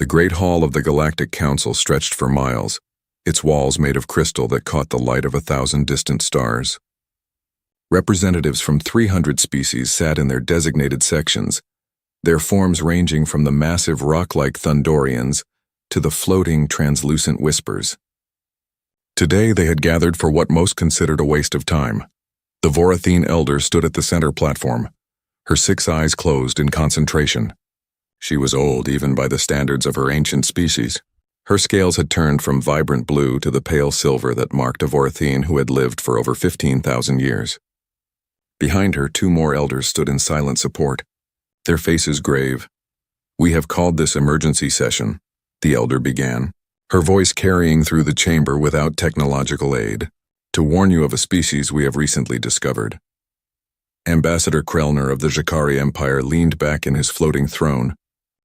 The great hall of the Galactic Council stretched for miles, its walls made of crystal that caught the light of 1,000 distant stars. Representatives from 300 species sat in their designated sections, their forms ranging from the massive rock-like Thundorians to the floating, translucent whispers. Today they had gathered for what most considered a waste of time. The Vorathene elder stood at the center platform, her 6 eyes closed in concentration. She was old even by the standards of her ancient species. Her scales had turned from vibrant blue to the pale silver that marked a Vorathene who had lived for over 15,000 years. Behind her, 2 more elders stood in silent support, their faces grave. "We have called this emergency session," the elder began, her voice carrying through the chamber without technological aid, "to warn you of a species we have recently discovered." Ambassador Krellner of the Jakari Empire leaned back in his floating throne,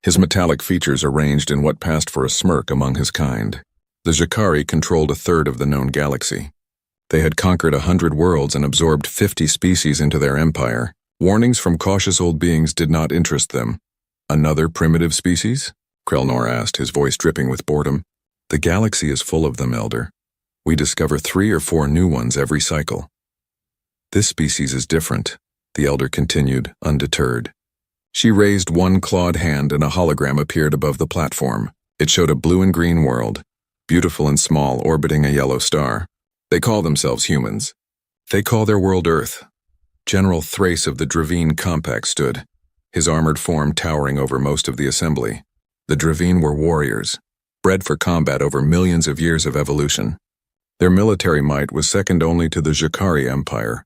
his metallic features arranged in what passed for a smirk among his kind. The Jakari controlled 1/3 of the known galaxy. They had conquered 100 worlds and absorbed 50 species into their empire. Warnings from cautious old beings did not interest them. "Another primitive species?" Krellner asked, his voice dripping with boredom. "The galaxy is full of them, Elder. We discover 3 or 4 new ones every cycle." "This species is different," the elder continued, undeterred. She raised one clawed hand and a hologram appeared above the platform. It showed a blue and green world, beautiful and small, orbiting a yellow star. "They call themselves humans. They call their world Earth." General Thrace of the Dravine Compact stood, his armored form towering over most of the assembly. The Dravine were warriors, bred for combat over millions of years of evolution. Their military might was second only to the Jakari Empire,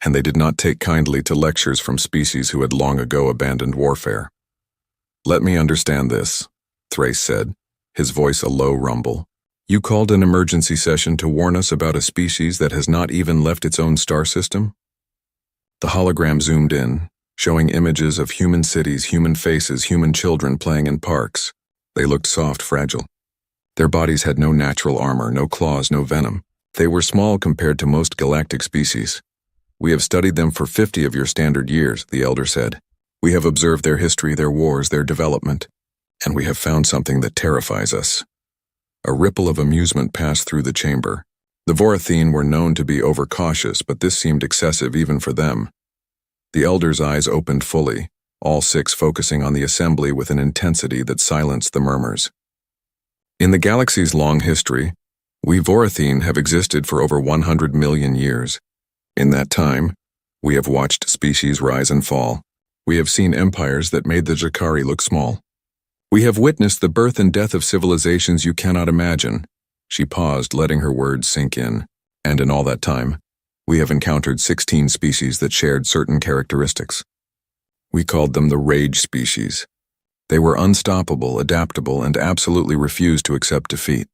and they did not take kindly to lectures from species who had long ago abandoned warfare. "Let me understand this," Thrace said, his voice a low rumble. "You called an emergency session to warn us about a species that has not even left its own star system?" The hologram zoomed in, showing images of human cities, human faces, human children playing in parks. They looked soft, fragile. Their bodies had no natural armor, no claws, no venom. They were small compared to most galactic species. "We have studied them for 50 of your standard years," the elder said. "We have observed their history, their wars, their development, and we have found something that terrifies us." A ripple of amusement passed through the chamber. The Vorathene were known to be overcautious, but this seemed excessive even for them. The elder's eyes opened fully, all 6 focusing on the assembly with an intensity that silenced the murmurs. "In the galaxy's long history, we Vorathene have existed for over 100 million years. In that time, we have watched species rise and fall. We have seen empires that made the Jakari look small. We have witnessed the birth and death of civilizations you cannot imagine." She paused, letting her words sink in. "And in all that time, we have encountered 16 species that shared certain characteristics. We called them the Rage species. They were unstoppable, adaptable, and absolutely refused to accept defeat.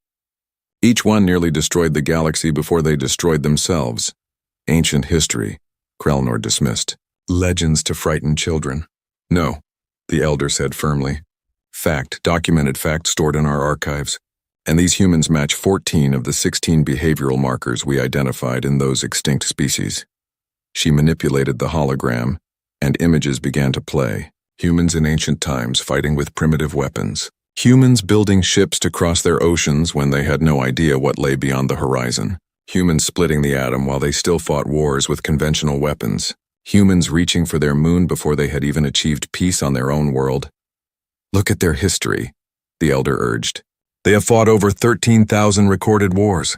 Each one nearly destroyed the galaxy before they destroyed themselves. Ancient history," Krellner dismissed. "Legends to frighten children." "No," the elder said firmly. "Fact, documented fact stored in our archives. And these humans match 14 of the 16 behavioral markers we identified in those extinct species." She manipulated the hologram, and images began to play. Humans in ancient times fighting with primitive weapons. Humans building ships to cross their oceans when they had no idea what lay beyond the horizon. Humans splitting the atom while they still fought wars with conventional weapons. Humans reaching for their moon before they had even achieved peace on their own world. "Look at their history," the elder urged. "They have fought over 13,000 recorded wars.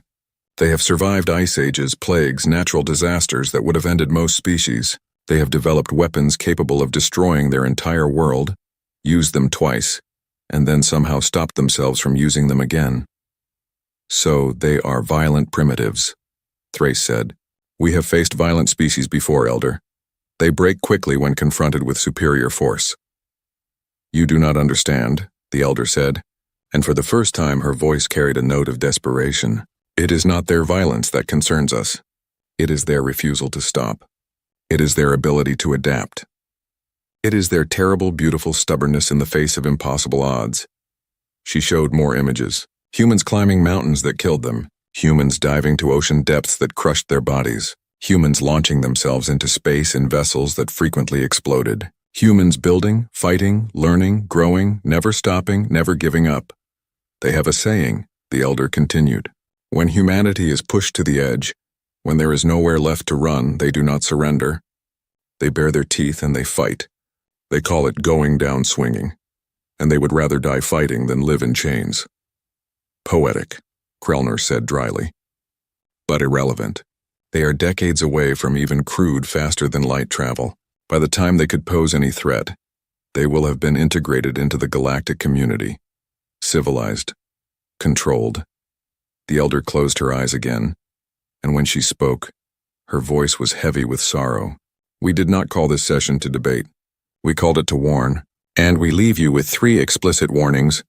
They have survived ice ages, plagues, natural disasters that would have ended most species. They have developed weapons capable of destroying their entire world, used them twice, and then somehow stopped themselves from using them again. So they are violent primitives," Thrace said. "We have faced violent species before, Elder. They break quickly when confronted with superior force." "You do not understand," the elder said, and for the first time her voice carried a note of desperation. "It is not their violence that concerns us. It is their refusal to stop. It is their ability to adapt. It is their terrible, beautiful stubbornness in the face of impossible odds." She showed more images. Humans climbing mountains that killed them. Humans diving to ocean depths that crushed their bodies. Humans launching themselves into space in vessels that frequently exploded. Humans building, fighting, learning, growing, never stopping, never giving up. They have a saying, the elder continued. When humanity is pushed to the edge, when there is nowhere left to run, they do not surrender. They bare their teeth and they fight. They call it going down swinging, and they would rather die fighting than live in chains. Poetic, Krellner said dryly. But irrelevant. They are decades away from even crude faster-than-light travel. By the time they could pose any threat, they will have been integrated into the galactic community, civilized, controlled. The elder closed her eyes again, and when she spoke, her voice was heavy with sorrow. We did not call this session to debate. We called it to warn, and we leave you with 3 explicit warnings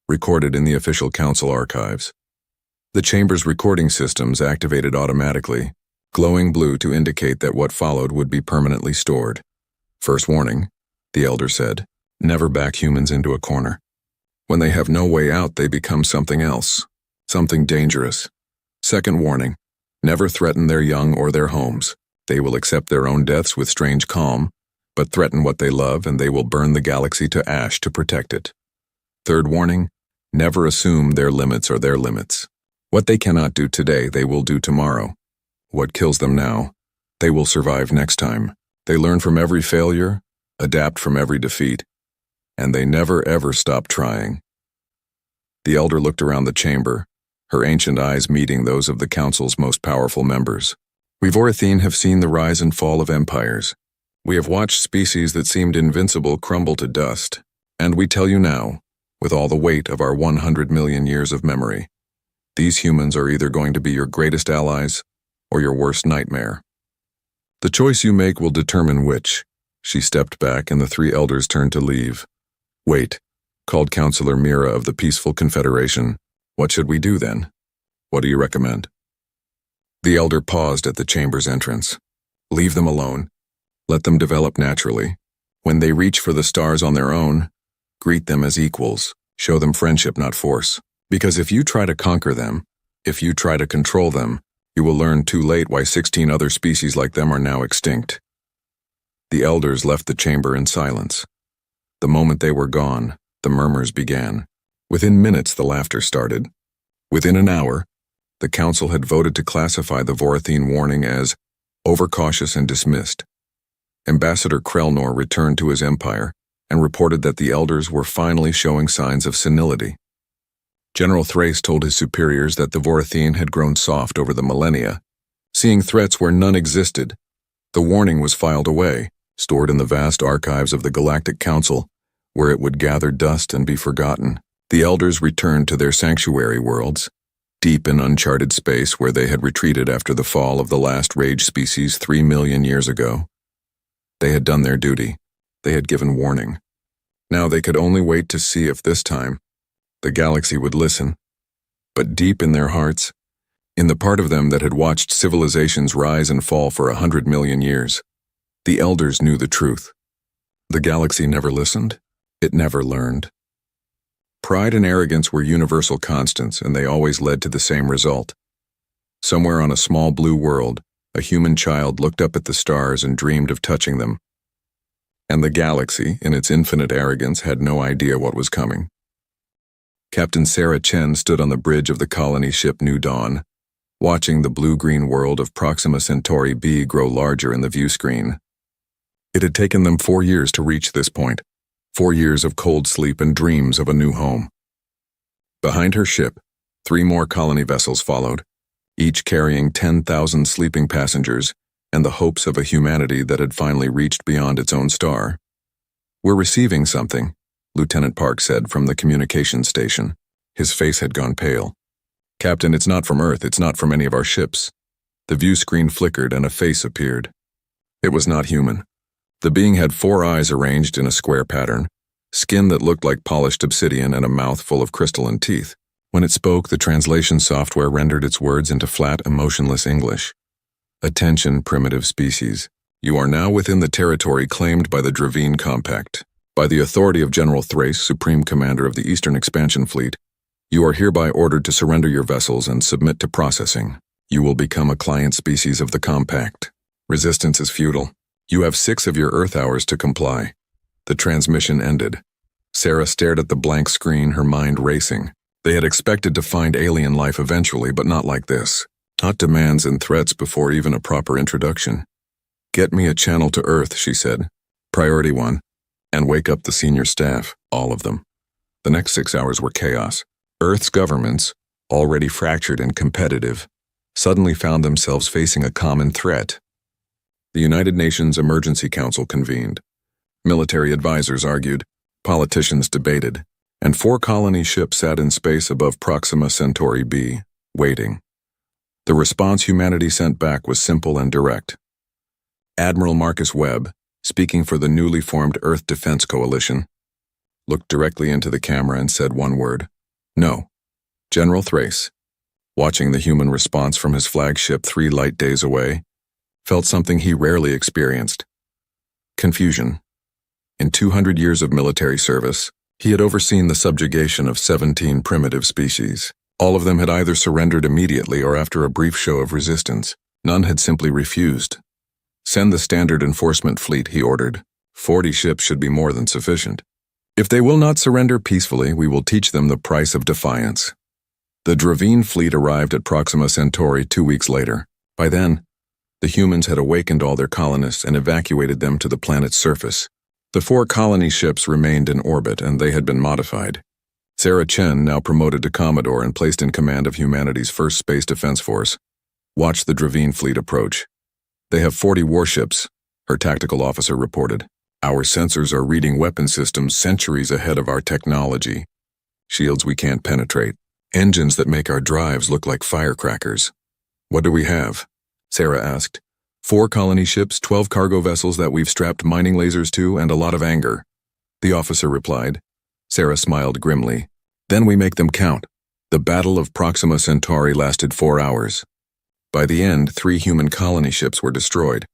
recorded in the official council archives. The chamber's recording systems activated automatically, glowing blue to indicate that what followed would be permanently stored. First warning, the elder said, never back humans into a corner. When they have no way out, they become something else, something dangerous. Second warning, never threaten their young or their homes. They will accept their own deaths with strange calm, but threaten what they love and they will burn the galaxy to ash to protect it. Third warning, never assume their limits are their limits. What they cannot do today, they will do tomorrow. What kills them now, they will survive next time. They learn from every failure, adapt from every defeat, and they never ever stop trying. The elder looked around the chamber, her ancient eyes meeting those of the council's most powerful members. We Vorithine have seen the rise and fall of empires. We have watched species that seemed invincible crumble to dust, and we tell you now, with all the weight of our 100 million years of memory, these humans are either going to be your greatest allies or your worst nightmare. The choice you make will determine which. She stepped back and the 3 elders turned to leave. Wait, called Counselor Mira of the Peaceful Confederation. What should we do then? What do you recommend? The elder paused at the chamber's entrance. Leave them alone. Let them develop naturally. When they reach for the stars on their own, greet them as equals. Show them friendship, not force. Because if you try to conquer them, if you try to control them, you will learn too late why 16 other species like them are now extinct. The elders left the chamber in silence. The moment they were gone, the murmurs began. Within minutes, the laughter started. Within an hour, the council had voted to classify the Vorithine warning as overcautious and dismissed. Ambassador Krellnor returned to his empire and reported that the elders were finally showing signs of senility. General Thrace told his superiors that the Vorithine had grown soft over the millennia, seeing threats where none existed. The warning was filed away, stored in the vast archives of the Galactic Council, where it would gather dust and be forgotten. The elders returned to their sanctuary worlds, deep in uncharted space where they had retreated after the fall of the last rage species 3 million years ago. They had done their duty. They had given warning. Now they could only wait to see if this time the galaxy would listen. But deep in their hearts, in the part of them that had watched civilizations rise and fall for 100 million years, the elders knew the truth. The galaxy never listened. It never learned. Pride and arrogance were universal constants, and they always led to the same result. Somewhere on a small blue world, a human child looked up at the stars and dreamed of touching them. And the galaxy, in its infinite arrogance, had no idea what was coming. Captain Sarah Chen stood on the bridge of the colony ship New Dawn, watching the blue-green world of Proxima Centauri b grow larger in the view screen. It had taken them 4 years to reach this point, 4 years of cold sleep and dreams of a new home. Behind her ship, 3 more colony vessels followed, each carrying 10,000 sleeping passengers and the hopes of a humanity that had finally reached beyond its own star. "We're receiving something," Lieutenant Park said from the communications station. His face had gone pale. "Captain, it's not from Earth, it's not from any of our ships." The view screen flickered and a face appeared. It was not human. The being had 4 eyes arranged in a square pattern, skin that looked like polished obsidian, and a mouth full of crystalline teeth. When it spoke, the translation software rendered its words into flat, emotionless English. "Attention, primitive species. You are now within the territory claimed by the Dravine Compact. By the authority of General Thrace, Supreme Commander of the Eastern Expansion Fleet, you are hereby ordered to surrender your vessels and submit to processing. You will become a client species of the Compact. Resistance is futile. You have 6 of your Earth hours to comply. The transmission ended. Sarah stared at the blank screen, her mind racing. They had expected to find alien life eventually, but not like this. Hot demands and threats before even a proper introduction. "Get me a channel to Earth," she said. "Priority 1. And wake up the senior staff, all of them." The next 6 hours were chaos. Earth's governments, already fractured and competitive, suddenly found themselves facing a common threat. The United Nations Emergency Council convened. Military advisors argued, politicians debated, and 4 colony ships sat in space above Proxima Centauri b, waiting. The response humanity sent back was simple and direct. Admiral Marcus Webb, speaking for the newly formed Earth Defense Coalition, looked directly into the camera and said one word: "No." General Thrace, watching the human response from his flagship 3 light days away, felt something he rarely experienced: confusion. In 200 years of military service, he had overseen the subjugation of 17 primitive species. All of them had either surrendered immediately or after a brief show of resistance. None had simply refused. "Send the standard enforcement fleet," he ordered. 40 ships should be more than sufficient. "If they will not surrender peacefully, we will teach them the price of defiance." The Dravine fleet arrived at Proxima Centauri 2 weeks later. By then, the humans had awakened all their colonists and evacuated them to the planet's surface. The 4 colony ships remained in orbit, and they had been modified. Sarah Chen, now promoted to Commodore and placed in command of humanity's first space defense force, watched the Dravine fleet approach. "They have 40 warships," her tactical officer reported. "Our sensors are reading weapon systems centuries ahead of our technology. Shields we can't penetrate. Engines that make our drives look like firecrackers." "What do we have?" Sarah asked. 4 colony ships, 12 cargo vessels that we've strapped mining lasers to, and a lot of anger," the officer replied. Sarah smiled grimly. "Then we make them count." The Battle of Proxima Centauri lasted 4 hours. By the end, 3 human colony ships were destroyed.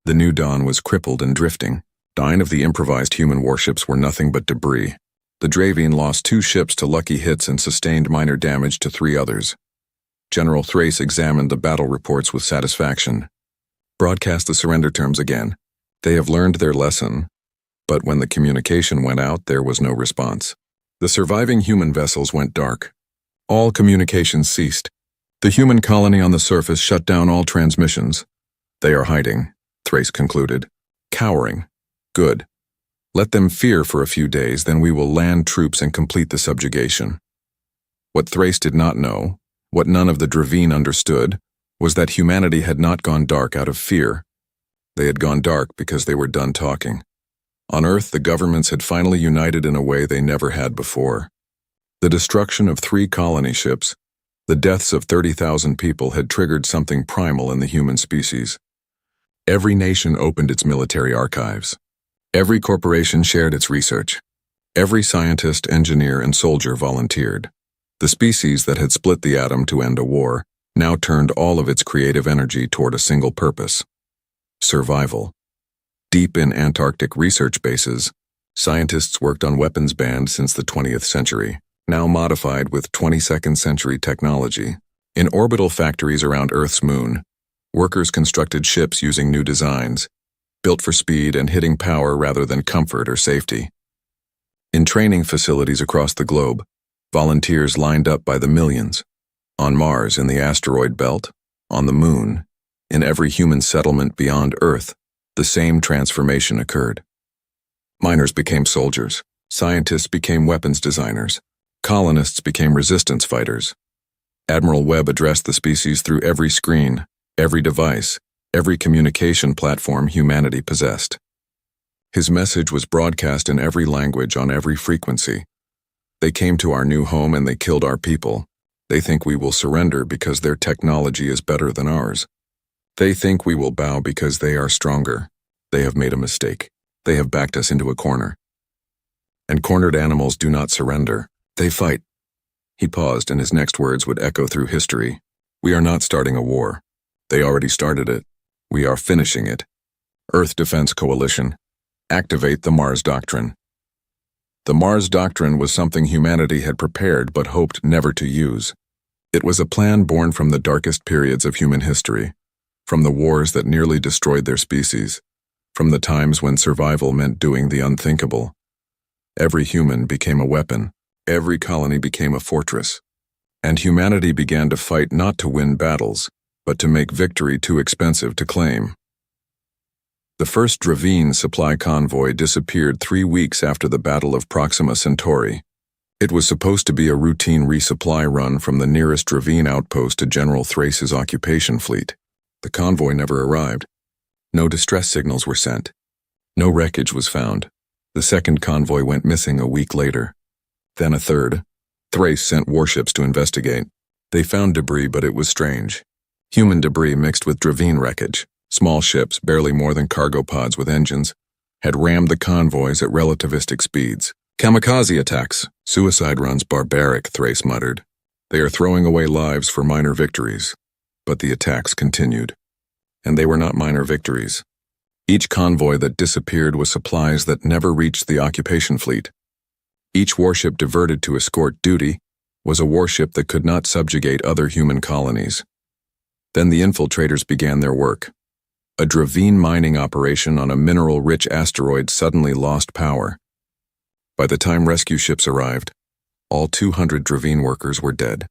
The New Dawn was crippled and drifting. 9 of the improvised human warships were nothing but debris. The Dravine lost 2 ships to lucky hits and sustained minor damage to 3 others. General Thrace examined the battle reports with satisfaction. "Broadcast the surrender terms again. They have learned their lesson." But when the communication went out, there was no response. The surviving human vessels went dark. All communications ceased. The human colony on the surface shut down all transmissions. "They are hiding," Thrace concluded. "Cowering. Good. Let them fear for a few days, then we will land troops and complete the subjugation." What Thrace did not know, what none of the Dravine understood, was that humanity had not gone dark out of fear. They had gone dark because they were done talking. On Earth, the governments had finally united in a way they never had before. The destruction of 3 colony ships, the deaths of 30,000 people had triggered something primal in the human species. Every nation opened its military archives. Every corporation shared its research. Every scientist, engineer, and soldier volunteered. The species that had split the atom to end a war now turned all of its creative energy toward a single purpose: survival. Deep in Antarctic research bases, scientists worked on weapons banned since the 20th century, now modified with 22nd century technology. In orbital factories around Earth's moon, workers constructed ships using new designs, built for speed and hitting power rather than comfort or safety. In training facilities across the globe, volunteers lined up by the millions. On Mars, in the asteroid belt, on the moon, in every human settlement beyond Earth, the same transformation occurred. Miners became soldiers, scientists became weapons designers, colonists became resistance fighters. Admiral Webb addressed the species through every screen, every device, every communication platform humanity possessed. His message was broadcast in every language on every frequency. "They came to our new home and they killed our people. They think we will surrender because their technology is better than ours. They think we will bow because they are stronger. They have made a mistake. They have backed us into a corner. And cornered animals do not surrender. They fight." He paused, and his next words would echo through history. "We are not starting a war. They already started it. We are finishing it. Earth Defense Coalition. Activate the Mars Doctrine." The Mars Doctrine was something humanity had prepared but hoped never to use. It was a plan born from the darkest periods of human history, from the wars that nearly destroyed their species. From the times when survival meant doing the unthinkable, every human became a weapon, every colony became a fortress, and humanity began to fight not to win battles, but to make victory too expensive to claim. The first Dravine supply convoy disappeared 3 weeks after the Battle of Proxima Centauri. It was supposed to be a routine resupply run from the nearest Dravine outpost to General Thrace's occupation fleet. The convoy never arrived. No distress signals were sent. No wreckage was found. The second convoy went missing a week later. Then a third. Thrace sent warships to investigate. They found debris, but it was strange. Human debris mixed with Dravine wreckage. Small ships, barely more than cargo pods with engines, had rammed the convoys at relativistic speeds. Kamikaze attacks. Suicide runs barbaric, Thrace muttered. They are throwing away lives for minor victories. But the attacks continued. And they were not minor victories. Each convoy that disappeared was supplies that never reached the occupation fleet. Each warship diverted to escort duty was a warship that could not subjugate other human colonies. Then the infiltrators began their work. A Dravine mining operation on a mineral-rich asteroid suddenly lost power. By the time rescue ships arrived, all 200 Dravine workers were dead.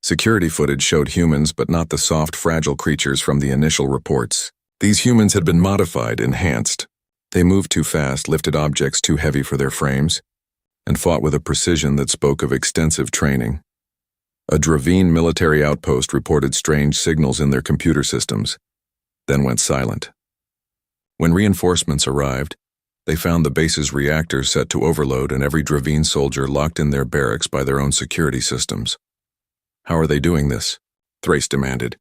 Security footage showed humans, but not the soft, fragile creatures from the initial reports. These humans had been modified, enhanced. They moved too fast, lifted objects too heavy for their frames, and fought with a precision that spoke of extensive training. A Dravine military outpost reported strange signals in their computer systems, then went silent. When reinforcements arrived, they found the base's reactors set to overload and every Dravine soldier locked in their barracks by their own security systems. How are they doing this? Thrace demanded.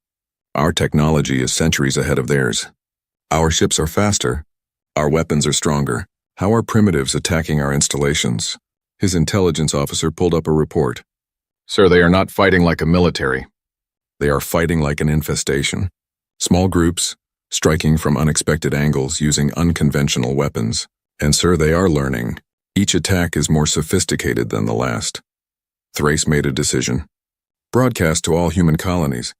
Our technology is centuries ahead of theirs. Our ships are faster. Our weapons are stronger. How are primitives attacking our installations? His intelligence officer pulled up a report. Sir, they are not fighting like a military. They are fighting like an infestation. Small groups, striking from unexpected angles using unconventional weapons. And sir, they are learning. Each attack is more sophisticated than the last. Thrace made a decision. Broadcast to all human colonies.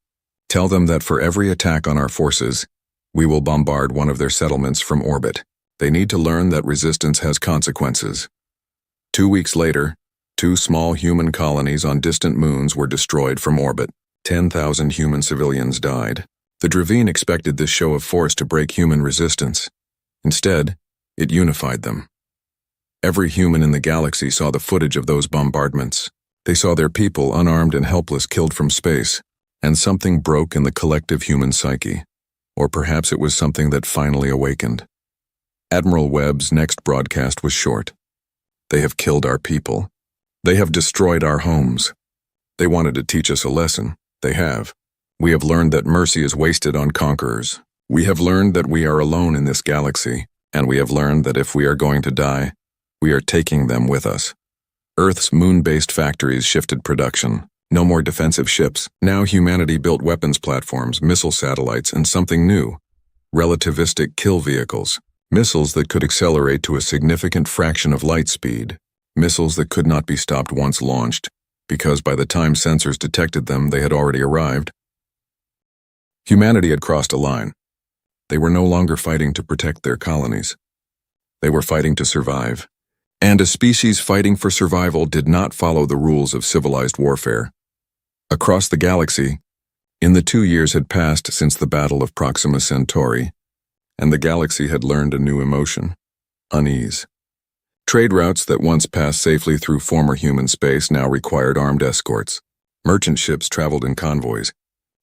Tell them that for every attack on our forces, we will bombard one of their settlements from orbit. They need to learn that resistance has consequences. 2 weeks later, 2 small human colonies on distant moons were destroyed from orbit. 10,000 human civilians died. The Dravine expected this show of force to break human resistance. Instead, it unified them. Every human in the galaxy saw the footage of those bombardments. They saw their people, unarmed and helpless, killed from space, and something broke in the collective human psyche. Or perhaps it was something that finally awakened. Admiral Webb's next broadcast was short. They have killed our people. They have destroyed our homes. They wanted to teach us a lesson. They have. We have learned that mercy is wasted on conquerors. We have learned that we are alone in this galaxy, and we have learned that if we are going to die, we are taking them with us. Earth's moon-based factories shifted production. No more defensive ships. Now humanity built weapons platforms, missile satellites, and something new. Relativistic kill vehicles. Missiles that could accelerate to a significant fraction of light speed. Missiles that could not be stopped once launched, because by the time sensors detected them, they had already arrived. Humanity had crossed a line. They were no longer fighting to protect their colonies. They were fighting to survive. And a species fighting for survival did not follow the rules of civilized warfare. Across the galaxy, in the 2 years had passed since the Battle of Proxima Centauri, and the galaxy had learned a new emotion: unease. Trade routes that once passed safely through former human space now required armed escorts. Merchant ships traveled in convoys,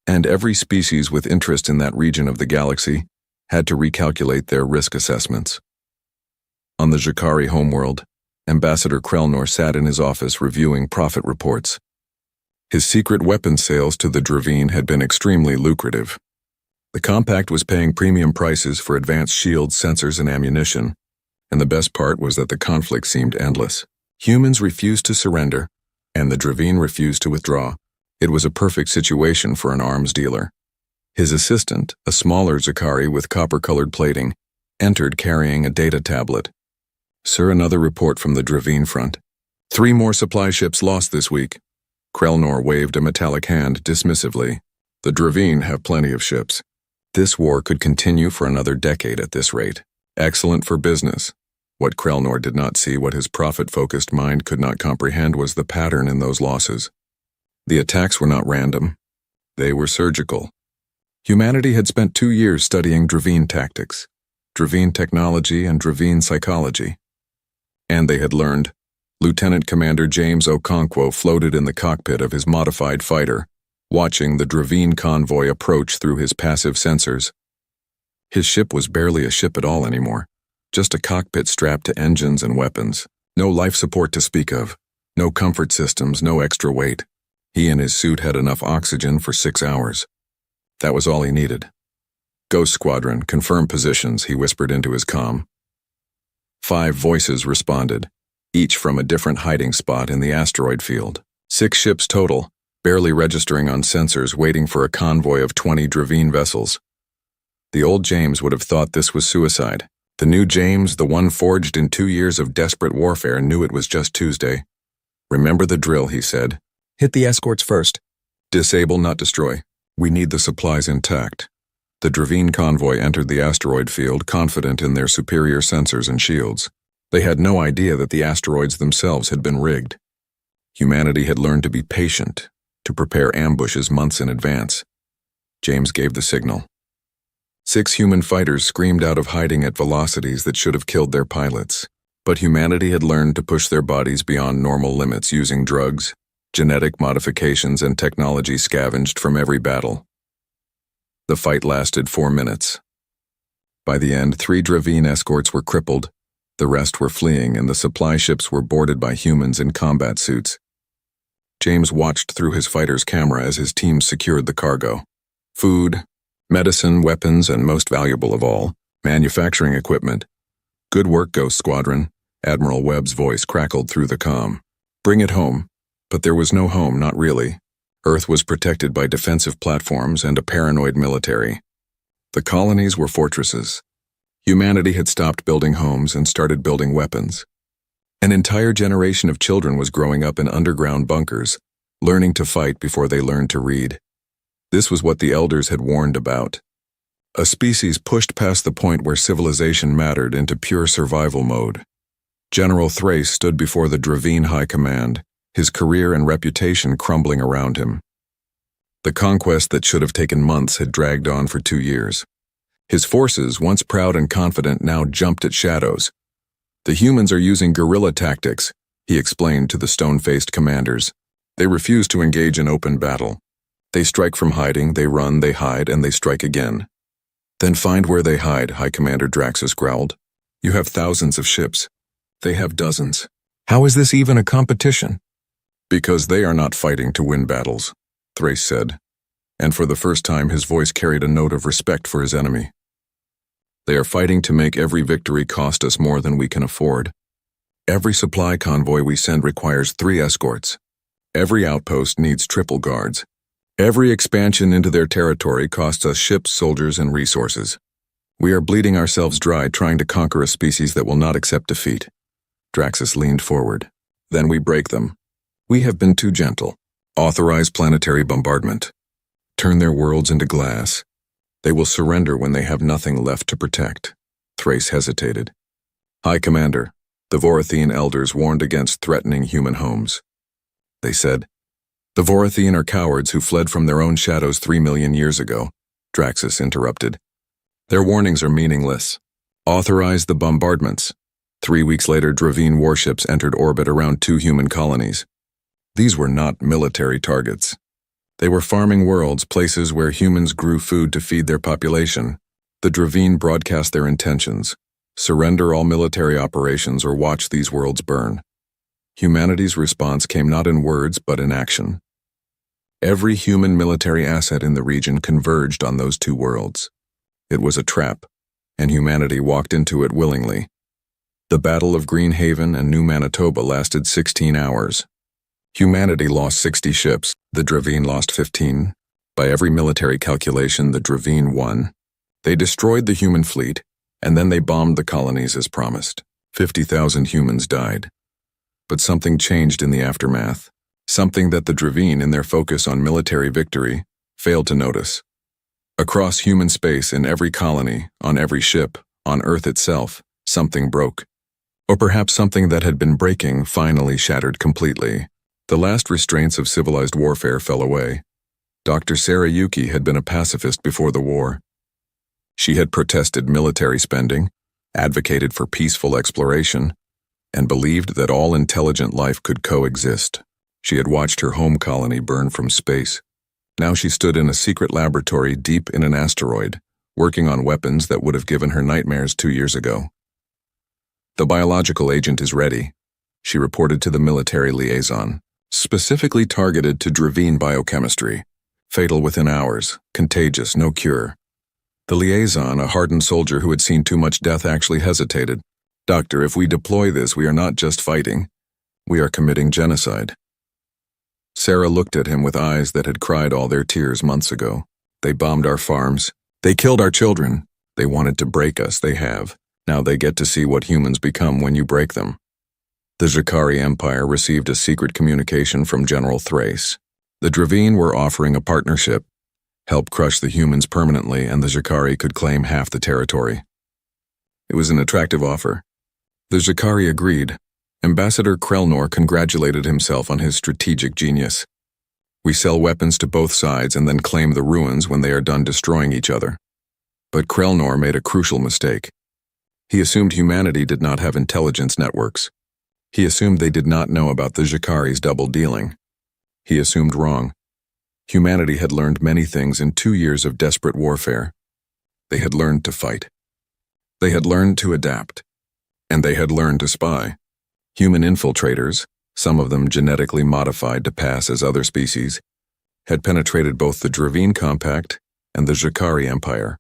and every species with interest in that region of the galaxy had to recalculate their risk assessments. On the Jakari homeworld, Ambassador Krelnor sat in his office reviewing profit reports. His secret weapons sales to the Dravine had been extremely lucrative. The compact was paying premium prices for advanced shields, sensors, and ammunition, and the best part was that the conflict seemed endless. Humans refused to surrender, and the Dravine refused to withdraw. It was a perfect situation for an arms dealer. His assistant, a smaller Zakari with copper-colored plating, entered carrying a data tablet. Sir, another report from the Dravine front. 3 more supply ships lost this week. Krelnor waved a metallic hand dismissively. The Dravine have plenty of ships. This war could continue for another decade at this rate. Excellent for business. What Krelnor did not see, what his profit-focused mind could not comprehend, was the pattern in those losses. The attacks were not random. They were surgical. Humanity had spent 2 years studying Dravine tactics, Dravine technology, and Dravine psychology. And they had learned. Lieutenant Commander James Okonkwo floated in the cockpit of his modified fighter, watching the Dravine convoy approach through his passive sensors. His ship was barely a ship at all anymore, just a cockpit strapped to engines and weapons. No life support to speak of, no comfort systems, no extra weight. He and his suit had enough oxygen for 6 hours. That was all he needed. Ghost Squadron, confirm positions, he whispered into his comm. 5 voices responded, each from a different hiding spot in the asteroid field. 6 ships total, barely registering on sensors, waiting for a convoy of 20 Dravine vessels. The old James would have thought this was suicide. The new James, the one forged in 2 years of desperate warfare, knew it was just Tuesday. Remember the drill, he said. Hit the escorts first. Disable, not destroy. We need the supplies intact. The Dravine convoy entered the asteroid field, confident in their superior sensors and shields. They had no idea that the asteroids themselves had been rigged. Humanity had learned to be patient, to prepare ambushes months in advance. James gave the signal. 6 human fighters screamed out of hiding at velocities that should have killed their pilots. But humanity had learned to push their bodies beyond normal limits using drugs, genetic modifications, and technology scavenged from every battle. The fight lasted 4 minutes. By the end, 3 Dravine escorts were crippled, the rest were fleeing, and the supply ships were boarded by humans in combat suits. James watched through his fighter's camera as his team secured the cargo. Food, medicine, weapons, and most valuable of all, manufacturing equipment. Good work, Ghost Squadron, Admiral Webb's voice crackled through the comm. Bring it home. But there was no home, not really. Earth was protected by defensive platforms and a paranoid military. The colonies were fortresses. Humanity had stopped building homes and started building weapons. An entire generation of children was growing up in underground bunkers, learning to fight before they learned to read. This was what the elders had warned about. A species pushed past the point where civilization mattered into pure survival mode. General Thrace stood before the Dravine High Command, his career and reputation crumbling around him. The conquest that should have taken months had dragged on for 2 years. His forces, once proud and confident, now jumped at shadows. The humans are using guerrilla tactics, he explained to the stone-faced commanders. They refuse to engage in open battle. They strike from hiding, they run, they hide, and they strike again. Then find where they hide, High Commander Draxus growled. You have thousands of ships. They have dozens. How is this even a competition? Because they are not fighting to win battles, Thrace said, and for the first time his voice carried a note of respect for his enemy. They are fighting to make every victory cost us more than we can afford. Every supply convoy we send requires 3 escorts. Every outpost needs triple guards. Every expansion into their territory costs us ships, soldiers, and resources. We are bleeding ourselves dry trying to conquer a species that will not accept defeat. Draxus leaned forward. Then we break them. We have been too gentle. Authorize planetary bombardment. Turn their worlds into glass. They will surrender when they have nothing left to protect. Thrace hesitated. High Commander, the Vorathene elders warned against threatening human homes. They said, the Vorathene are cowards who fled from their own shadows 3 million years ago, Draxus interrupted. Their warnings are meaningless. Authorize the bombardments. 3 weeks later, Dravine warships entered orbit around 2 human colonies. These were not military targets. They were farming worlds, places where humans grew food to feed their population. The Dravine broadcast their intentions. Surrender all military operations or watch these worlds burn. Humanity's response came not in words but in action. Every human military asset in the region converged on those 2 worlds. It was a trap, and humanity walked into it willingly. The Battle of Green Haven and New Manitoba lasted 16 hours. Humanity lost 60 ships, the Dravine lost 15. By every military calculation, the Dravine won. They destroyed the human fleet, and then they bombed the colonies as promised. 50,000 humans died. But something changed in the aftermath, something that the Dravine, in their focus on military victory, failed to notice. Across human space, in every colony, on every ship, On Earth itself, something broke. Or perhaps something that had been breaking finally shattered completely. The last restraints of civilized warfare fell away. Dr. Sarah Yuki had been a pacifist before the war. She had protested military spending, advocated for peaceful exploration, and believed that all intelligent life could coexist. She had watched her home colony burn from space. Now she stood in a secret laboratory deep in an asteroid, working on weapons that would have given her nightmares 2 years ago. "The biological agent is ready," she reported to the military liaison, "specifically targeted to Dravine biochemistry. Fatal within hours, contagious, no cure." The liaison, a hardened soldier who had seen too much death, actually hesitated. "Doctor, if we deploy this, we are not just fighting. We are committing genocide." Sarah looked at him with eyes that had cried all their tears months ago. "They bombed our farms. They killed our children. They wanted to break us, they have. Now they get to see what humans become when you break them." The Jakari Empire received a secret communication from General Thrace. The Dravine were offering a partnership, help crush the humans permanently, and the Jakari could claim half the territory. It was an attractive offer. The Jakari agreed. Ambassador Krelnor congratulated himself on his strategic genius. "We sell weapons to both sides and then claim the ruins when they are done destroying each other." But Krelnor made a crucial mistake. He assumed humanity did not have intelligence networks. He assumed they did not know about the Jakari's double-dealing. He assumed wrong. Humanity had learned many things in 2 years of desperate warfare. They had learned to fight. They had learned to adapt. And they had learned to spy. Human infiltrators, some of them genetically modified to pass as other species, had penetrated both the Dravine Compact and the Jakari Empire.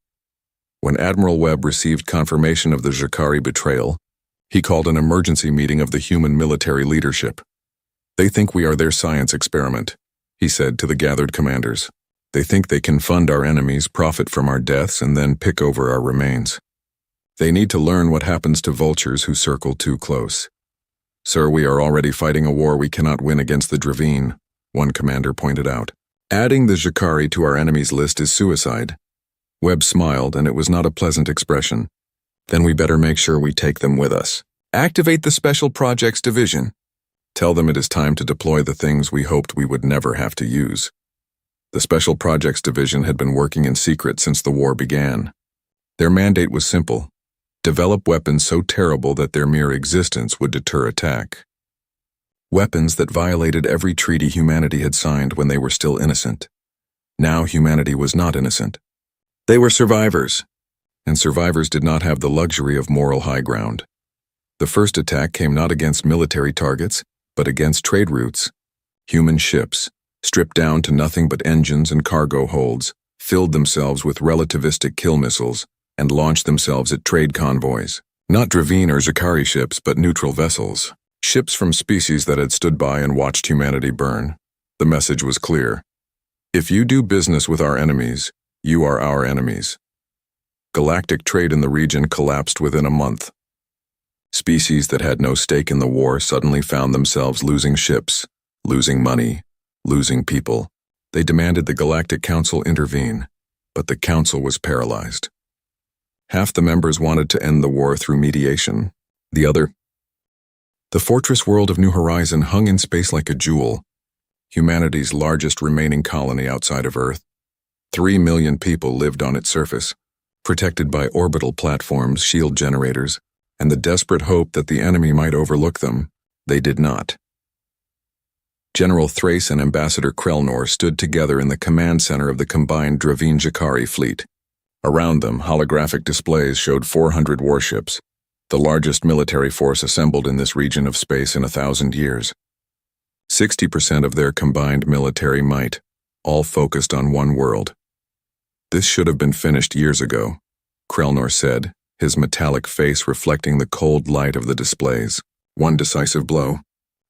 When Admiral Webb received confirmation of the Jakari betrayal, he called an emergency meeting of the human military leadership. "They think we are their science experiment," he said to the gathered commanders. "They think they can fund our enemies, profit from our deaths, and then pick over our remains. They need to learn what happens to vultures who circle too close." "Sir, we are already fighting a war we cannot win against the Dravine," one commander pointed out. "Adding the Jakari to our enemies list is suicide." Webb smiled, and it was not a pleasant expression. "Then we better make sure we take them with us. Activate the Special Projects Division. Tell them it is time to deploy the things we hoped we would never have to use." The Special Projects Division had been working in secret since the war began. Their mandate was simple: develop weapons so terrible that their mere existence would deter attack. Weapons that violated every treaty humanity had signed when they were still innocent. Now humanity was not innocent. They were survivors, and survivors did not have the luxury of moral high ground. The first attack came not against military targets, but against trade routes. Human ships, stripped down to nothing but engines and cargo holds, filled themselves with relativistic kill missiles and launched themselves at trade convoys. Not Dravine or Jakari ships, but neutral vessels. Ships from species that had stood by and watched humanity burn. The message was clear. If you do business with our enemies, you are our enemies. Galactic trade in the region collapsed within a month. Species that had no stake in the war suddenly found themselves losing ships, losing money, losing people. They demanded the Galactic Council intervene, but the Council was paralyzed. Half the members wanted to end the war through mediation. The fortress world of New Horizon hung in space like a jewel, humanity's largest remaining colony outside of Earth. 3 million people lived on its surface, protected by orbital platforms, shield generators, and the desperate hope that the enemy might overlook them. They did not. General Thrace and Ambassador Krelnor stood together in the command center of the combined Dravine-Jakari fleet. Around them, holographic displays showed 400 warships, the largest military force assembled in this region of space in 1,000 years. 60% of their combined military might, all focused on one world. "This should have been finished years ago," Krelnor said, his metallic face reflecting the cold light of the displays. "One decisive blow.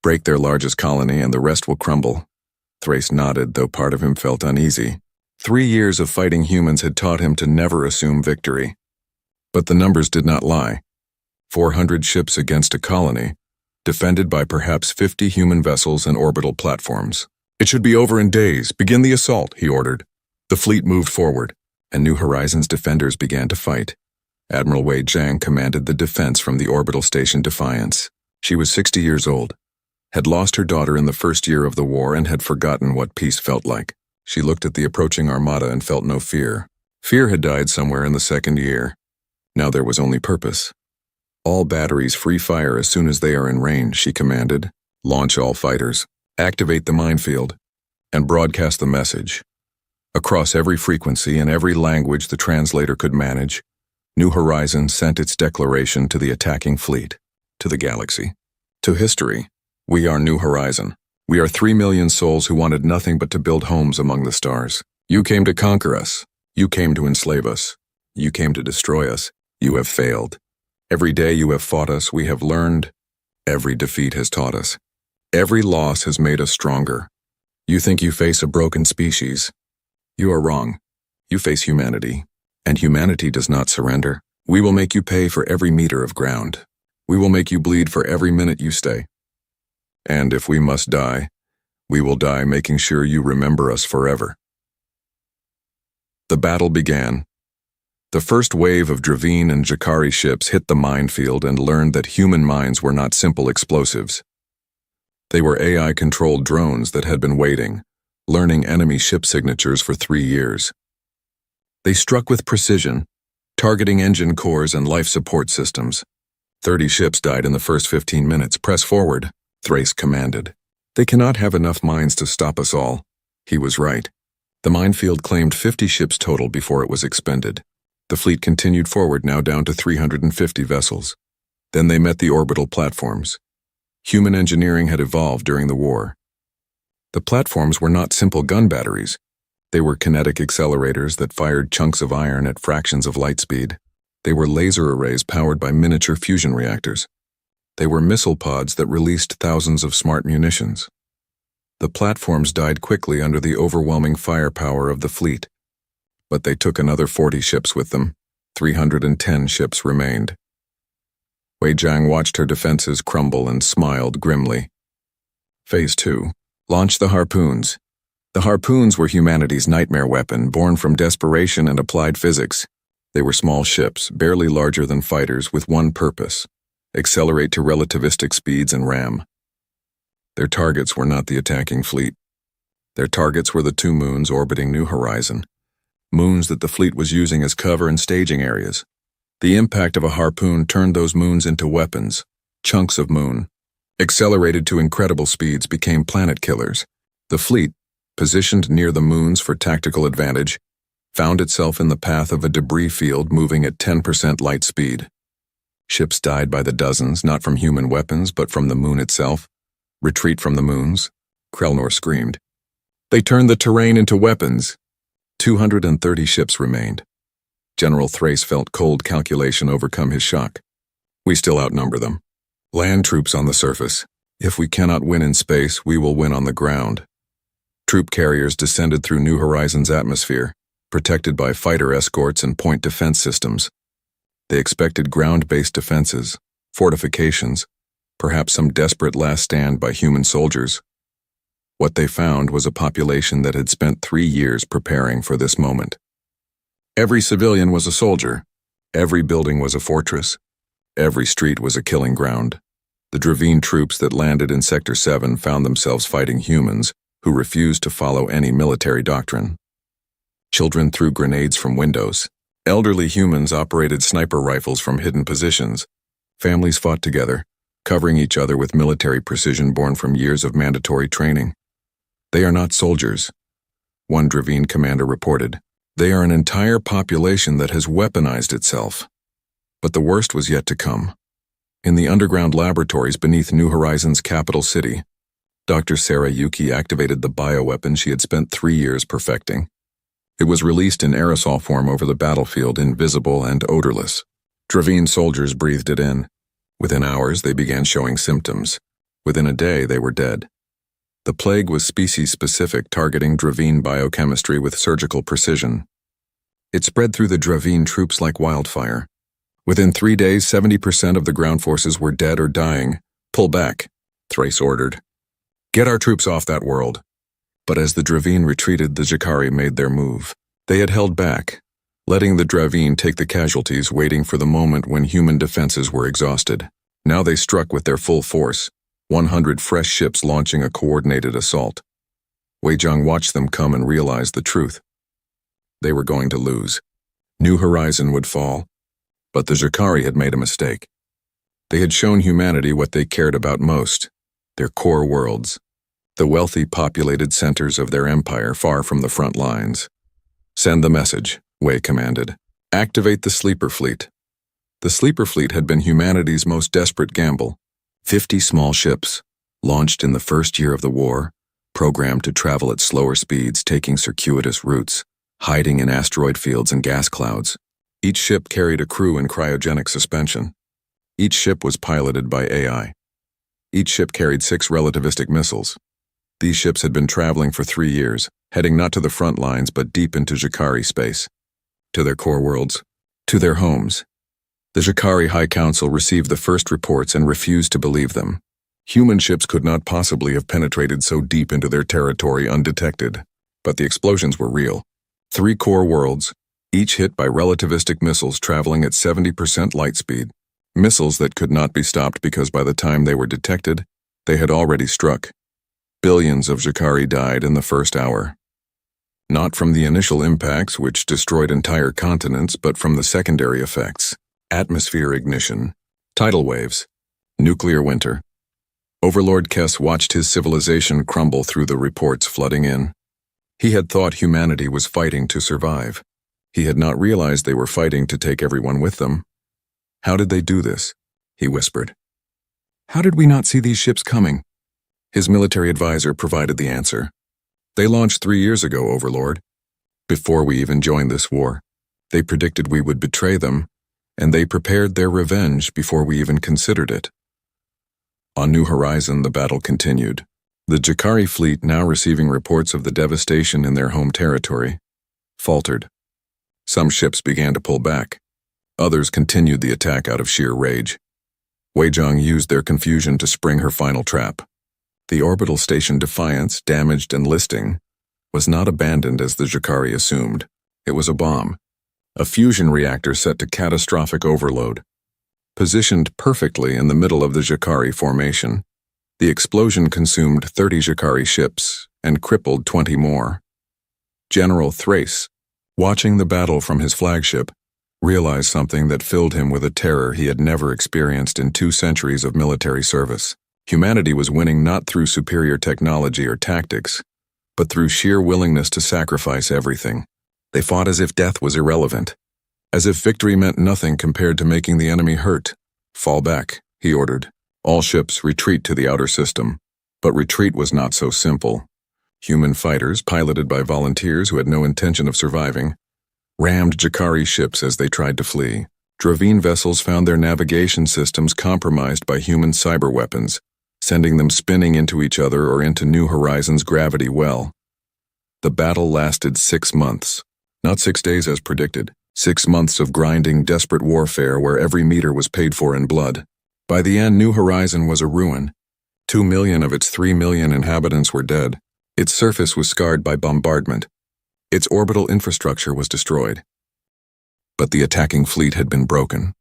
Break their largest colony and the rest will crumble." Thrace nodded, though part of him felt uneasy. 3 years of fighting humans had taught him to never assume victory. But the numbers did not lie. 400 ships against a colony, defended by perhaps 50 human vessels and orbital platforms. "It should be over in days. Begin the assault," he ordered. The fleet moved forward, and New Horizons defenders began to fight. Admiral Wei Jiang commanded the defense from the orbital station Defiance. She was 60 years old, had lost her daughter in the first year of the war, and had forgotten what peace felt like. She looked at the approaching armada and felt no fear. Fear had died somewhere in the second year. Now there was only purpose. All batteries free fire as soon as they are in range, she commanded. Launch all fighters. Activate the minefield. And broadcast the message. Across every frequency and every language the translator could manage, New Horizons sent its declaration to the attacking fleet, to the galaxy, to history. We are New Horizon. We are 3 million souls who wanted nothing but to build homes among the stars. You came to conquer us. You came to enslave us. You came to destroy us. You have failed. Every day you have fought us, we have learned. Every defeat has taught us. Every loss has made us stronger. You think you face a broken species. You are wrong. You face humanity, and humanity does not surrender. We will make you pay for every meter of ground. We will make you bleed for every minute you stay. And if we must die, we will die making sure you remember us forever. The battle began. The first wave of Dravine and Jakari ships hit the minefield and learned that human mines were not simple explosives. They were AI-controlled drones that had been waiting, learning enemy ship signatures for 3 years. They struck with precision, targeting engine cores and life support systems. 30 ships died in the first 15 minutes. Press forward, Thrace commanded. They cannot have enough mines to stop us all. He was right. The minefield claimed 50 ships total before it was expended. The fleet continued forward, now down to 350 vessels. Then they met the orbital platforms. Human engineering had evolved during the war. The platforms were not simple gun batteries. They were kinetic accelerators that fired chunks of iron at fractions of light speed. They were laser arrays powered by miniature fusion reactors. They were missile pods that released thousands of smart munitions. The platforms died quickly under the overwhelming firepower of the fleet. But they took another 40 ships with them. 310 ships remained. Wei Jiang watched her defenses crumble and smiled grimly. Phase 2. Launch the harpoons. The harpoons were humanity's nightmare weapon, born from desperation and applied physics. They were small ships, barely larger than fighters, with one purpose: accelerate to relativistic speeds and ram. Their targets were not the attacking fleet. Their targets were the 2 moons orbiting New Horizon, moons that the fleet was using as cover and staging areas. The impact of a harpoon turned those moons into weapons. Chunks of moon, accelerated to incredible speeds, became planet killers. The fleet, positioned near the moons for tactical advantage, found itself in the path of a debris field moving at 10% light speed. Ships died by the dozens, not from human weapons, but from the moon itself. Retreat from the moons, Krelnor screamed. They turned the terrain into weapons. 230 ships remained. General Thrace felt cold calculation overcome his shock. We still outnumber them. Land troops on the surface. If we cannot win in space, we will win on the ground. Troop carriers descended through New Horizons' atmosphere, protected by fighter escorts and point defense systems. They expected ground-based defenses, fortifications, perhaps some desperate last stand by human soldiers. What they found was a population that had spent 3 years preparing for this moment. Every civilian was a soldier. Every building was a fortress. Every street was a killing ground. The Dravine troops that landed in Sector 7 found themselves fighting humans who refused to follow any military doctrine. Children threw grenades from windows. Elderly humans operated sniper rifles from hidden positions. Families fought together, covering each other with military precision born from years of mandatory training. They are not soldiers, one Dravine commander reported. They are an entire population that has weaponized itself. But the worst was yet to come. In the underground laboratories beneath New Horizons' capital city, Dr. Sarah Yuki activated the bioweapon she had spent 3 years perfecting. It was released in aerosol form over the battlefield, invisible and odorless. Dravine soldiers breathed it in. Within hours, they began showing symptoms. Within a day, they were dead. The plague was species-specific, targeting Dravine biochemistry with surgical precision. It spread through the Dravine troops like wildfire. Within 3 days, 70% of the ground forces were dead or dying. Pull back, Thrace ordered. Get our troops off that world. But as the Dravine retreated, the Jakari made their move. They had held back, letting the Dravine take the casualties, waiting for the moment when human defenses were exhausted. Now they struck with their full force, 100 fresh ships launching a coordinated assault. Wei Zhang watched them come and realized the truth. They were going to lose. New Horizon would fall. But the Jacari had made a mistake. They had shown humanity what they cared about most, their core worlds, the wealthy populated centers of their empire far from the front lines. Send the message, Wei commanded. Activate the Sleeper Fleet. The Sleeper Fleet had been humanity's most desperate gamble. 50 small ships, launched in the first year of the war, programmed to travel at slower speeds, taking circuitous routes, hiding in asteroid fields and gas clouds. Each ship carried a crew in cryogenic suspension. Each ship was piloted by AI. Each ship carried 6 relativistic missiles. These ships had been traveling for 3 years, heading not to the front lines but deep into Jacari space, to their core worlds, to their homes. The Jacari High Council received the first reports and refused to believe them. Human ships could not possibly have penetrated so deep into their territory undetected, but the explosions were real. 3 core worlds, each hit by relativistic missiles traveling at 70% light speed. Missiles that could not be stopped because by the time they were detected, they had already struck. Billions of Jacari died in the first hour. Not from the initial impacts, which destroyed entire continents, but from the secondary effects. Atmosphere ignition, tidal waves, nuclear winter. Overlord Kess watched his civilization crumble through the reports flooding in. He had thought humanity was fighting to survive. He had not realized they were fighting to take everyone with them. How did they do this? He whispered. How did we not see these ships coming? His military advisor provided the answer. They launched 3 years ago, Overlord. Before we even joined this war, they predicted we would betray them, and they prepared their revenge before we even considered it. On New Horizon, the battle continued. The Jacari fleet, now receiving reports of the devastation in their home territory, faltered. Some ships began to pull back. Others continued the attack out of sheer rage. Wei Zhang used their confusion to spring her final trap. The orbital station Defiance, damaged and listing, was not abandoned as the Jacari assumed. It was a bomb. A fusion reactor set to catastrophic overload. Positioned perfectly in the middle of the Jacari formation, the explosion consumed 30 Jacari ships and crippled 20 more. General Thrace, watching the battle from his flagship, realized something that filled him with a terror he had never experienced in 2 centuries of military service. Humanity was winning not through superior technology or tactics, but through sheer willingness to sacrifice everything. They fought as if death was irrelevant, as if victory meant nothing compared to making the enemy hurt. Fall back, he ordered. All ships retreat to the outer system. But retreat was not so simple. Human fighters, piloted by volunteers who had no intention of surviving, rammed Jacari ships as they tried to flee. Dravine vessels found their navigation systems compromised by human cyber weapons, sending them spinning into each other or into New Horizon's gravity well. The battle lasted 6 months. Not 6 days as predicted. 6 months of grinding, desperate warfare where every meter was paid for in blood. By the end, New Horizon was a ruin. 2 million of its 3 million inhabitants were dead. Its surface was scarred by bombardment. Its orbital infrastructure was destroyed. But the attacking fleet had been broken.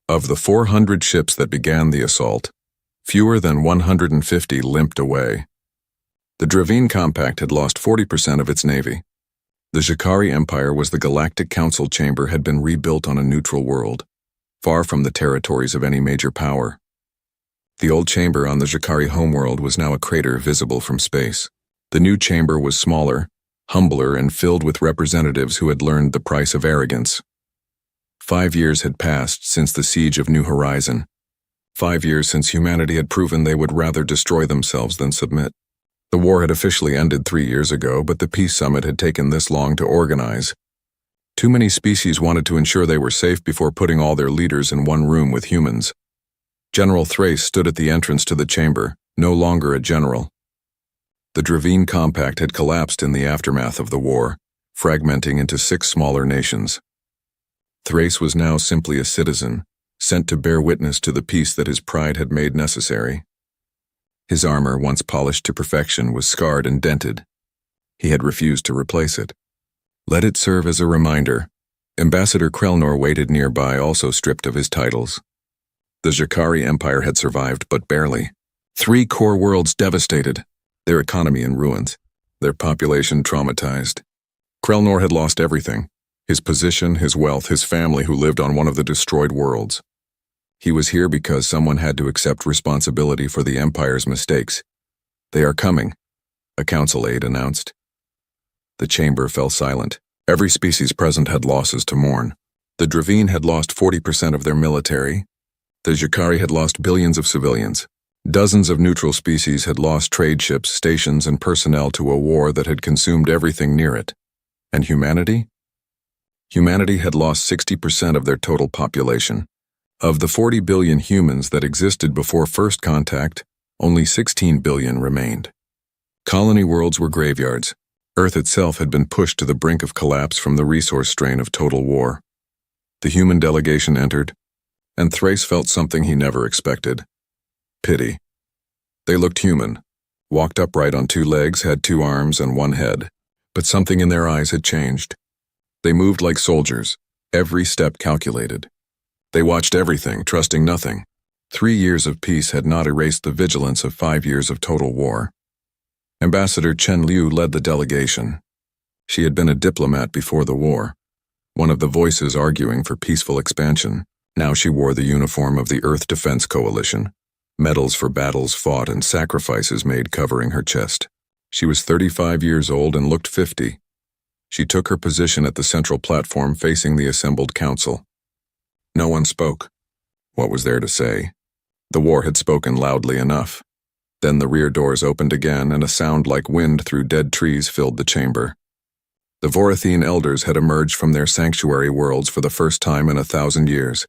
Of the 400 ships that began the assault, fewer than 150 limped away. The Dravine Compact had lost 40% of its navy. The Jacari Empire was the Galactic Council chamber had been rebuilt on a neutral world, far from the territories of any major power. The old chamber on the Jacari homeworld was now a crater visible from space. The new chamber was smaller, humbler, and filled with representatives who had learned the price of arrogance. 5 years had passed since the siege of New Horizon. 5 years since humanity had proven they would rather destroy themselves than submit. The war had officially ended 3 years ago, but the peace summit had taken this long to organize. Too many species wanted to ensure they were safe before putting all their leaders in one room with humans. General Thrace stood at the entrance to the chamber, no longer a general. The Dravine Compact had collapsed in the aftermath of the war, fragmenting into 6 smaller nations. Thrace was now simply a citizen, sent to bear witness to the peace that his pride had made necessary. His armor, once polished to perfection, was scarred and dented. He had refused to replace it. Let it serve as a reminder. Ambassador Krelnor waited nearby, also stripped of his titles. The Jakari Empire had survived, but barely. 3 core worlds devastated, their economy in ruins, their population traumatized. Krelnor had lost everything: his position, his wealth, his family who lived on one of the destroyed worlds. He was here because someone had to accept responsibility for the Empire's mistakes. "They are coming," a council aide announced. The chamber fell silent. Every species present had losses to mourn. The Dravine had lost 40% of their military. The Jakari had lost billions of civilians. Dozens of neutral species had lost trade ships, stations, and personnel to a war that had consumed everything near it. And humanity? Humanity had lost 60% of their total population. Of the 40 billion humans that existed before first contact, only 16 billion remained. Colony worlds were graveyards. Earth itself had been pushed to the brink of collapse from the resource strain of total war. The human delegation entered, and Thrace felt something he never expected: pity. They looked human, walked upright on 2 legs, had 2 arms and 1 head, but something in their eyes had changed. They moved like soldiers, every step calculated. They watched everything, trusting nothing. 3 years of peace had not erased the vigilance of 5 years of total war. Ambassador Chen Liu led the delegation. She had been a diplomat before the war, one of the voices arguing for peaceful expansion. Now she wore the uniform of the Earth Defense Coalition, medals for battles fought and sacrifices made covering her chest. She was 35 years old and looked 50. She took her position at the central platform facing the assembled council. No one spoke. What was there to say? The war had spoken loudly enough. Then the rear doors opened again, and a sound like wind through dead trees filled the chamber. The Vorathene elders had emerged from their sanctuary worlds for the first time in 1,000 years.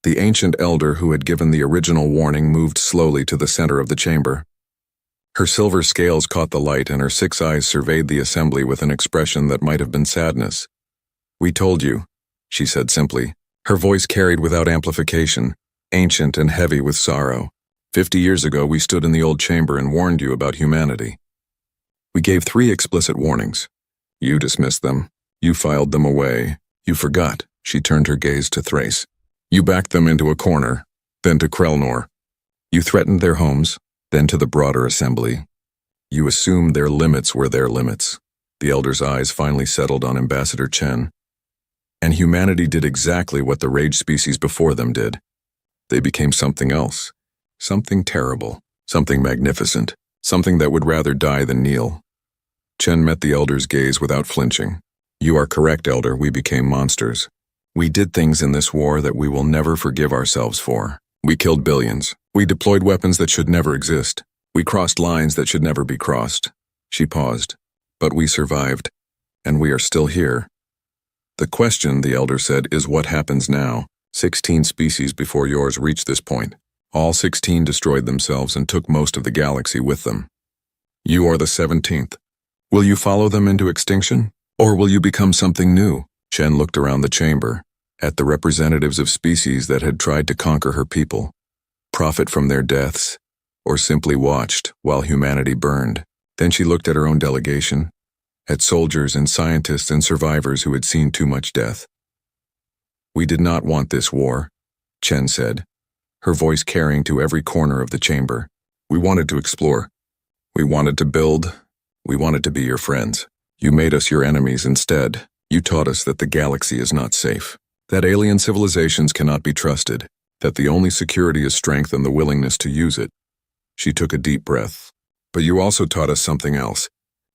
The ancient elder who had given the original warning moved slowly to the center of the chamber. Her silver scales caught the light, and her 6 eyes surveyed the assembly with an expression that might have been sadness. "We told you," she said simply. Her voice carried without amplification, ancient and heavy with sorrow. 50 years ago, we stood in the old chamber and warned you about humanity. We gave 3 explicit warnings. You dismissed them. You filed them away. You forgot. She turned her gaze to Thrace. You backed them into a corner, then to Krelnor. You threatened their homes, then to the broader assembly. You assumed their limits were their limits. The elder's eyes finally settled on Ambassador Chen. And humanity did exactly what the rage species before them did. They became something else. Something terrible, something magnificent, something that would rather die than kneel. Chen met the elder's gaze without flinching. You are correct, elder, we became monsters. We did things in this war that we will never forgive ourselves for. We killed billions. We deployed weapons that should never exist. We crossed lines that should never be crossed. She paused. But we survived. And we are still here. The question, the elder said, is what happens now? 16 species before yours reached this point. All 16 destroyed themselves and took most of the galaxy with them. You are the 17th. Will you follow them into extinction? Or will you become something new? Chen looked around the chamber, at the representatives of species that had tried to conquer her people, profit from their deaths, or simply watched while humanity burned. Then she looked at her own delegation, at soldiers and scientists and survivors who had seen too much death. We did not want this war, Chen said, her voice carrying to every corner of the chamber. We wanted to explore. We wanted to build. We wanted to be your friends. You made us your enemies instead. You taught us that the galaxy is not safe, that alien civilizations cannot be trusted, that the only security is strength and the willingness to use it. She took a deep breath. But you also taught us something else.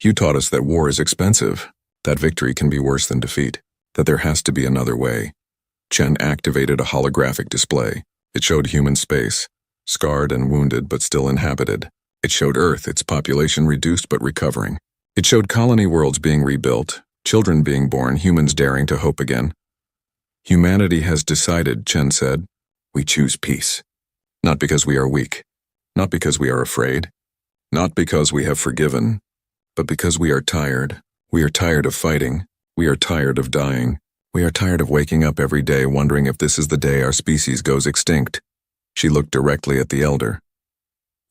You taught us that war is expensive, that victory can be worse than defeat, that there has to be another way. Chen activated a holographic display. It showed human space, scarred and wounded but still inhabited. It showed Earth, its population reduced but recovering. It showed colony worlds being rebuilt, children being born, humans daring to hope again. Humanity has decided, Chen said. We choose peace. Not because we are weak, not because we are afraid, not because we have forgiven, but because we are tired. We are tired of fighting. We are tired of dying. We are tired of waking up every day wondering if this is the day our species goes extinct. She looked directly at the elder.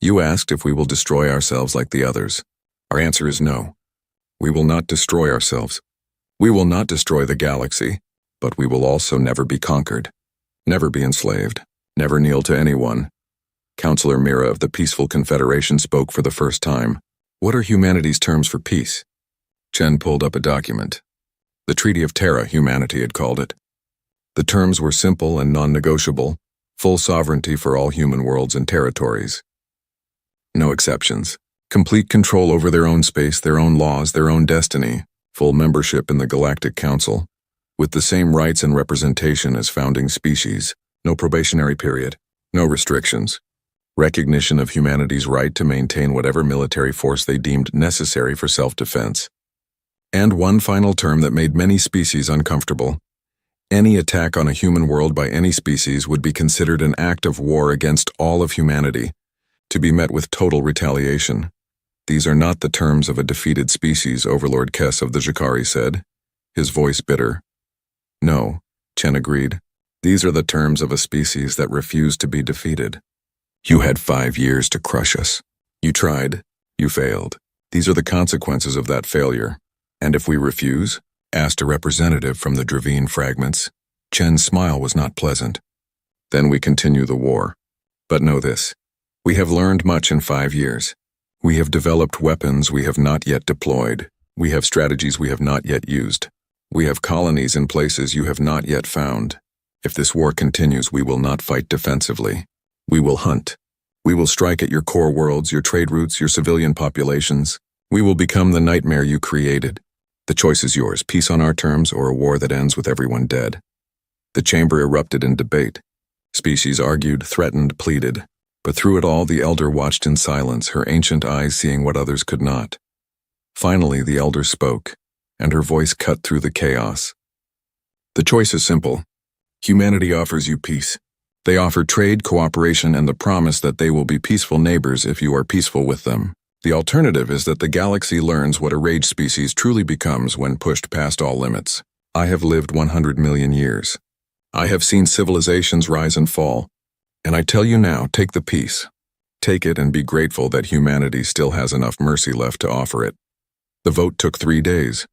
You asked if we will destroy ourselves like the others. Our answer is no. We will not destroy ourselves. We will not destroy the galaxy. but we will also never be conquered, never be enslaved, never kneel to anyone. Counselor Mira of the Peaceful Confederation spoke for the first time. What are humanity's terms for peace? Chen pulled up a document. The Treaty of Terra, humanity had called it. The terms were simple and non-negotiable, full sovereignty for all human worlds and territories. No exceptions. Complete control over their own space, their own laws, their own destiny. Full membership in the Galactic Council, with the same rights and representation as founding species. No probationary period. No restrictions. Recognition of humanity's right to maintain whatever military force they deemed necessary for self-defense. And one final term that made many species uncomfortable. Any attack on a human world by any species would be considered an act of war against all of humanity, to be met with total retaliation. These are not the terms of a defeated species, Overlord Kess of the Jakari said, his voice bitter. No, Chen agreed. These are the terms of a species that refused to be defeated. You had 5 years to crush us. You tried. You failed. These are the consequences of that failure. And if we refuse? Asked a representative from the Dravine fragments. Chen's smile was not pleasant. Then we continue the war. But know this. We have learned much in 5 years. We have developed weapons we have not yet deployed. We have strategies we have not yet used. We have colonies in places you have not yet found. If this war continues, we will not fight defensively. We will hunt. We will strike at your core worlds, your trade routes, your civilian populations. We will become the nightmare you created. The choice is yours, peace on our terms or a war that ends with everyone dead. The chamber erupted in debate. Species argued, threatened, pleaded. But through it all, the elder watched in silence, her ancient eyes seeing what others could not. Finally, the elder spoke, and her voice cut through the chaos. The choice is simple. Humanity offers you peace. They offer trade, cooperation, and the promise that they will be peaceful neighbors if you are peaceful with them. The alternative is that the galaxy learns what a rage species truly becomes when pushed past all limits. I have lived 100 million years. I have seen civilizations rise and fall. And I tell you now, take the peace. Take it and be grateful that humanity still has enough mercy left to offer it. The vote took 3 days.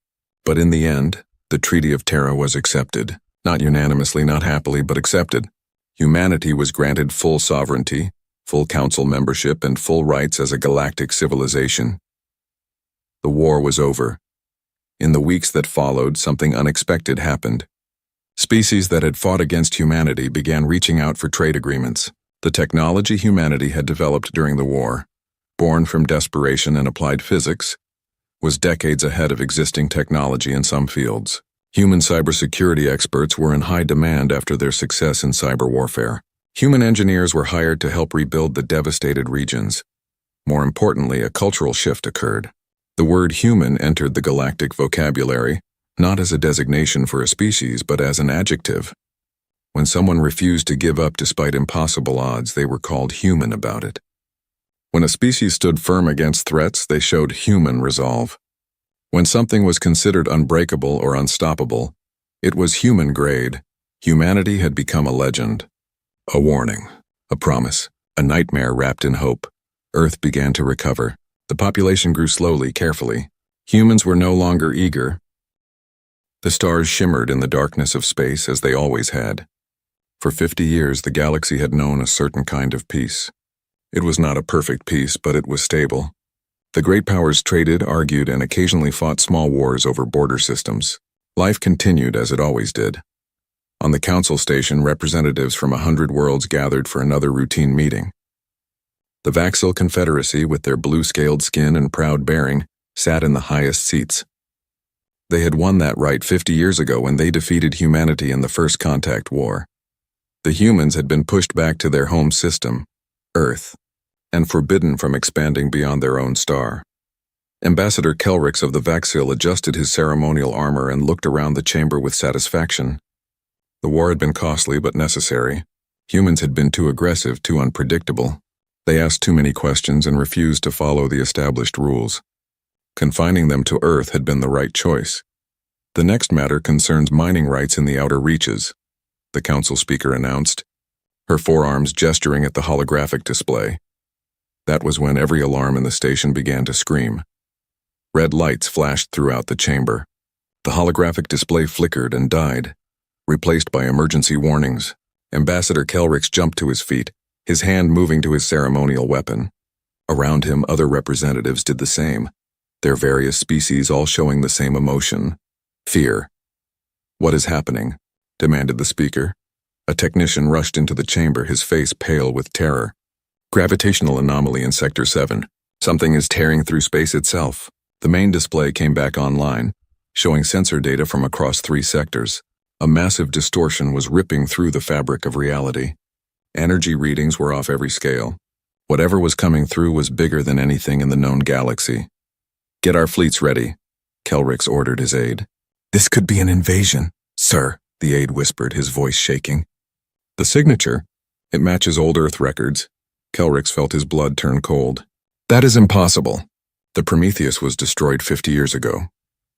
But in the end, the Treaty of Terra was accepted. Not unanimously, not happily, but accepted. Humanity was granted full sovereignty, full council membership, and full rights as a galactic civilization. The war was over. In the weeks that followed, something unexpected happened. Species that had fought against humanity began reaching out for trade agreements. The technology humanity had developed during the war, born from desperation and applied physics, was decades ahead of existing technology in some fields. Human cybersecurity experts were in high demand after their success in cyber warfare. Human engineers were hired to help rebuild the devastated regions. More importantly, a cultural shift occurred. The word human entered the galactic vocabulary, not as a designation for a species, but as an adjective. When someone refused to give up despite impossible odds, they were called human about it. When a species stood firm against threats, they showed human resolve. When something was considered unbreakable or unstoppable, it was human grade. Humanity had become a legend. A warning, a promise, a nightmare wrapped in hope. Earth began to recover. The population grew slowly, carefully. Humans were no longer eager. The stars shimmered in the darkness of space as they always had. For 50 years, the galaxy had known a certain kind of peace. It was not a perfect peace, but it was stable. The great powers traded, argued, and occasionally fought small wars over border systems. Life continued as it always did. On the council station, representatives from 100 worlds gathered for another routine meeting. The Vaxil Confederacy, with their blue-scaled skin and proud bearing, sat in the highest seats. They had won that right 50 years ago when they defeated humanity in the First Contact War. The humans had been pushed back to their home system, Earth, and forbidden from expanding beyond their own star. Ambassador Kelrix of the Vaxil adjusted his ceremonial armor and looked around the chamber with satisfaction. The war had been costly but necessary. Humans had been too aggressive, too unpredictable. They asked too many questions and refused to follow the established rules. Confining them to Earth had been the right choice. The next matter concerns mining rights in the outer reaches, the council speaker announced, her forearms gesturing at the holographic display. That was when every alarm in the station began to scream. Red lights flashed throughout the chamber. The holographic display flickered and died. replaced by emergency warnings. Ambassador Kelrix jumped to his feet, his hand moving to his ceremonial weapon. Around him, other representatives did the same, their various species all showing the same emotion: fear. "What is happening?" demanded the speaker. A technician rushed into the chamber, his face pale with terror. "Gravitational anomaly in Sector 7. Something is tearing through space itself." The main display came back online, showing sensor data from across 3 sectors. A massive distortion was ripping through the fabric of reality. Energy readings were off every scale. Whatever was coming through was bigger than anything in the known galaxy. "Get our fleets ready," Kelrix ordered his aide. "This could be an invasion, sir," the aide whispered, his voice shaking. "The signature? It matches old Earth records." Kelrix felt his blood turn cold. "That is impossible. The Prometheus was destroyed 50 years ago."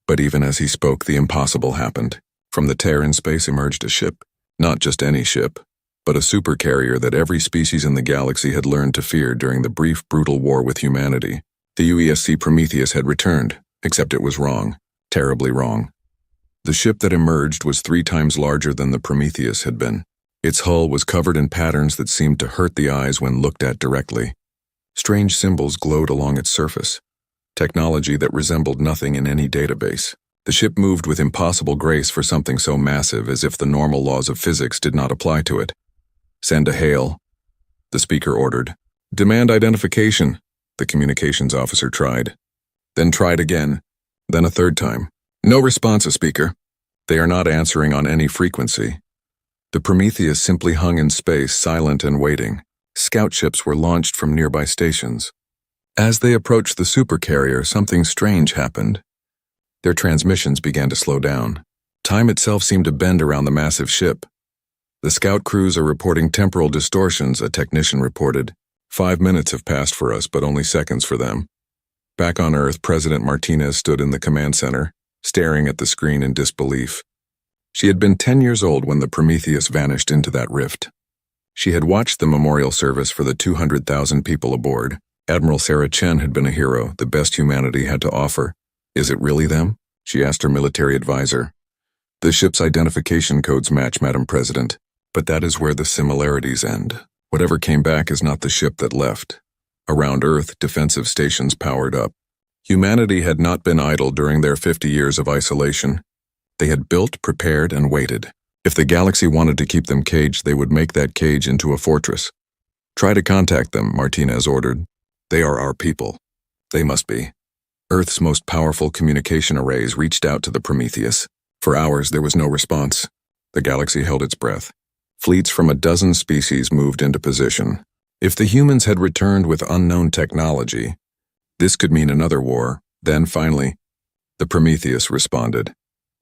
But even as he spoke, the impossible happened. From the tear in space emerged a ship. Not just any ship, but a supercarrier that every species in the galaxy had learned to fear during the brief, brutal war with humanity. The UESC Prometheus had returned, except it was wrong. Terribly wrong. The ship that emerged was 3 times larger than the Prometheus had been. Its hull was covered in patterns that seemed to hurt the eyes when looked at directly. Strange symbols glowed along its surface, technology that resembled nothing in any database. The ship moved with impossible grace for something so massive, as if the normal laws of physics did not apply to it. "Send a hail," the speaker ordered. "Demand identification," the communications officer tried. Then tried again, then a 3rd time. "No response, speaker. They are not answering on any frequency." The Prometheus simply hung in space, silent and waiting. Scout ships were launched from nearby stations. As they approached the supercarrier, something strange happened. Their transmissions began to slow down. Time itself seemed to bend around the massive ship. "The scout crews are reporting temporal distortions," a technician reported. 5 minutes have passed for us, but only seconds for them." Back on Earth, President Martinez stood in the command center, staring at the screen in disbelief. She had been 10 years old when the Prometheus vanished into that rift. She had watched the memorial service for the 200,000 people aboard. Admiral Sarah Chen had been a hero, the best humanity had to offer. "Is it really them?" she asked her military advisor. "The ship's identification codes match, Madam President. But that is where the similarities end. Whatever came back is not the ship that left." Around Earth, defensive stations powered up. Humanity had not been idle during their 50 years of isolation. They had built, prepared, and waited. If the galaxy wanted to keep them caged, they would make that cage into a fortress. "Try to contact them," Martinez ordered. "They are our people. They must be." Earth's most powerful communication arrays reached out to the Prometheus. For hours, there was no response. The galaxy held its breath. Fleets from a dozen species moved into position. If the humans had returned with unknown technology, this could mean another war. Then, finally, the Prometheus responded.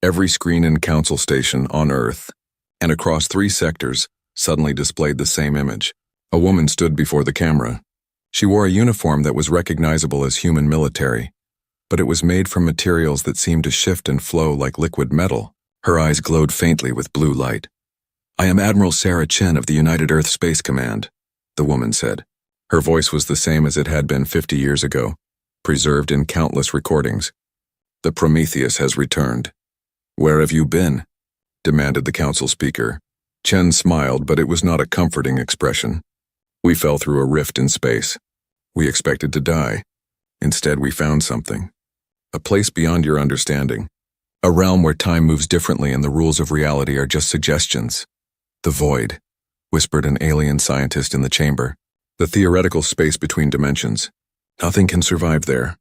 Every screen in Council Station on Earth, and across 3 sectors, suddenly displayed the same image. A woman stood before the camera. She wore a uniform that was recognizable as human military, but it was made from materials that seemed to shift and flow like liquid metal. Her eyes glowed faintly with blue light. "I am Admiral Sarah Chen of the United Earth Space Command," the woman said. Her voice was the same as it had been 50 years ago, preserved in countless recordings. "The Prometheus has returned." "Where have you been?" demanded the council speaker. Chen smiled, but it was not a comforting expression. "We fell through a rift in space. We expected to die. Instead, we found something. A place beyond your understanding. A realm where time moves differently and the rules of reality are just suggestions." "The void," whispered an alien scientist in the chamber. "The theoretical space between dimensions. Nothing can survive there."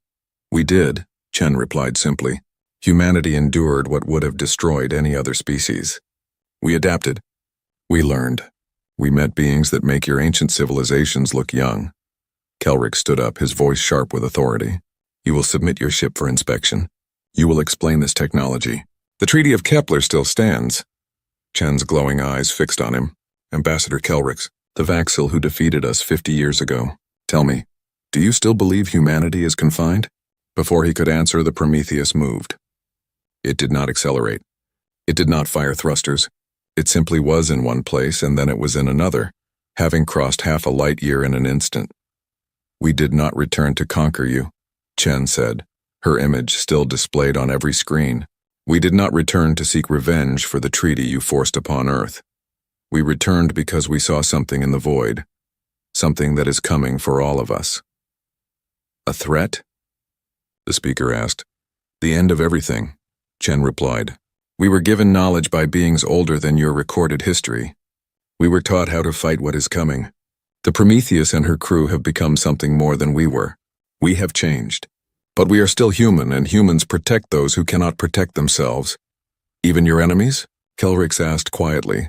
"We did," Chen replied simply. "Humanity endured what would have destroyed any other species. We adapted. We learned. We met beings that make your ancient civilizations look young." Kelrix stood up, his voice sharp with authority. "You will submit your ship for inspection. You will explain this technology. The Treaty of Kepler still stands." Chen's glowing eyes fixed on him. "Ambassador Kelrix, the Vaxil who defeated us 50 years ago. Tell me, do you still believe humanity is confined?" Before he could answer, the Prometheus moved. It did not accelerate. It did not fire thrusters. It simply was in one place, and then it was in another, having crossed half a light year in an instant. "We did not return to conquer you," Chen said, her image still displayed on every screen. We did not return to seek revenge for the treaty you forced upon Earth. We returned because we saw something in the void, something that is coming for all of us. A threat? The speaker asked. The end of everything, Chen replied. We were given knowledge by beings older than your recorded history. We were taught how to fight what is coming. The Prometheus and her crew have become something more than we were. We have changed. But we are still human, and humans protect those who cannot protect themselves. Even your enemies? Kelrix asked quietly.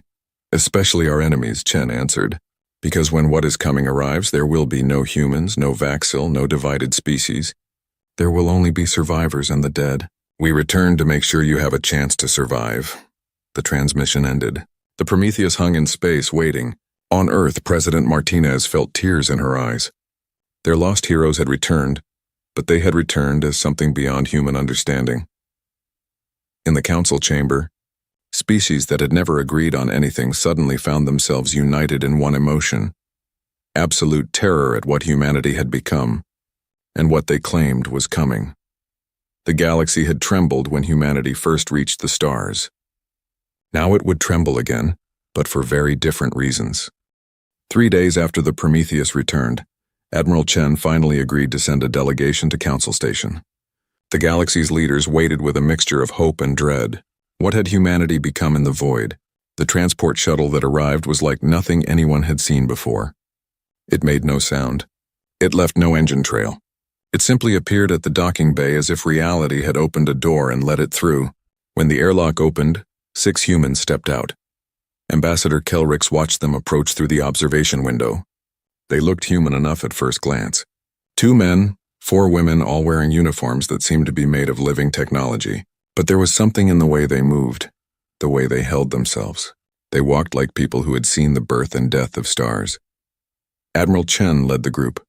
Especially our enemies, Chen answered. Because when what is coming arrives, there will be no humans, no Vaxil, no divided species. There will only be survivors and the dead. We return to make sure you have a chance to survive. The transmission ended. The Prometheus hung in space, waiting. On Earth, President Martinez felt tears in her eyes. Their lost heroes had returned, but they had returned as something beyond human understanding. In the council chamber, species that had never agreed on anything suddenly found themselves united in one emotion: absolute terror at what humanity had become, and what they claimed was coming. The galaxy had trembled when humanity first reached the stars. Now it would tremble again, but for very different reasons. 3 days after the Prometheus returned, Admiral Chen finally agreed to send a delegation to Council Station. The galaxy's leaders waited with a mixture of hope and dread. What had humanity become in the void? The transport shuttle that arrived was like nothing anyone had seen before. It made no sound. It left no engine trail. It simply appeared at the docking bay as if reality had opened a door and let it through. When the airlock opened, 6 humans stepped out. Ambassador Kelrix watched them approach through the observation window. They looked human enough at first glance. 2 men, 4 women, all wearing uniforms that seemed to be made of living technology. But there was something in the way they moved, the way they held themselves. They walked like people who had seen the birth and death of stars. Admiral Chen led the group.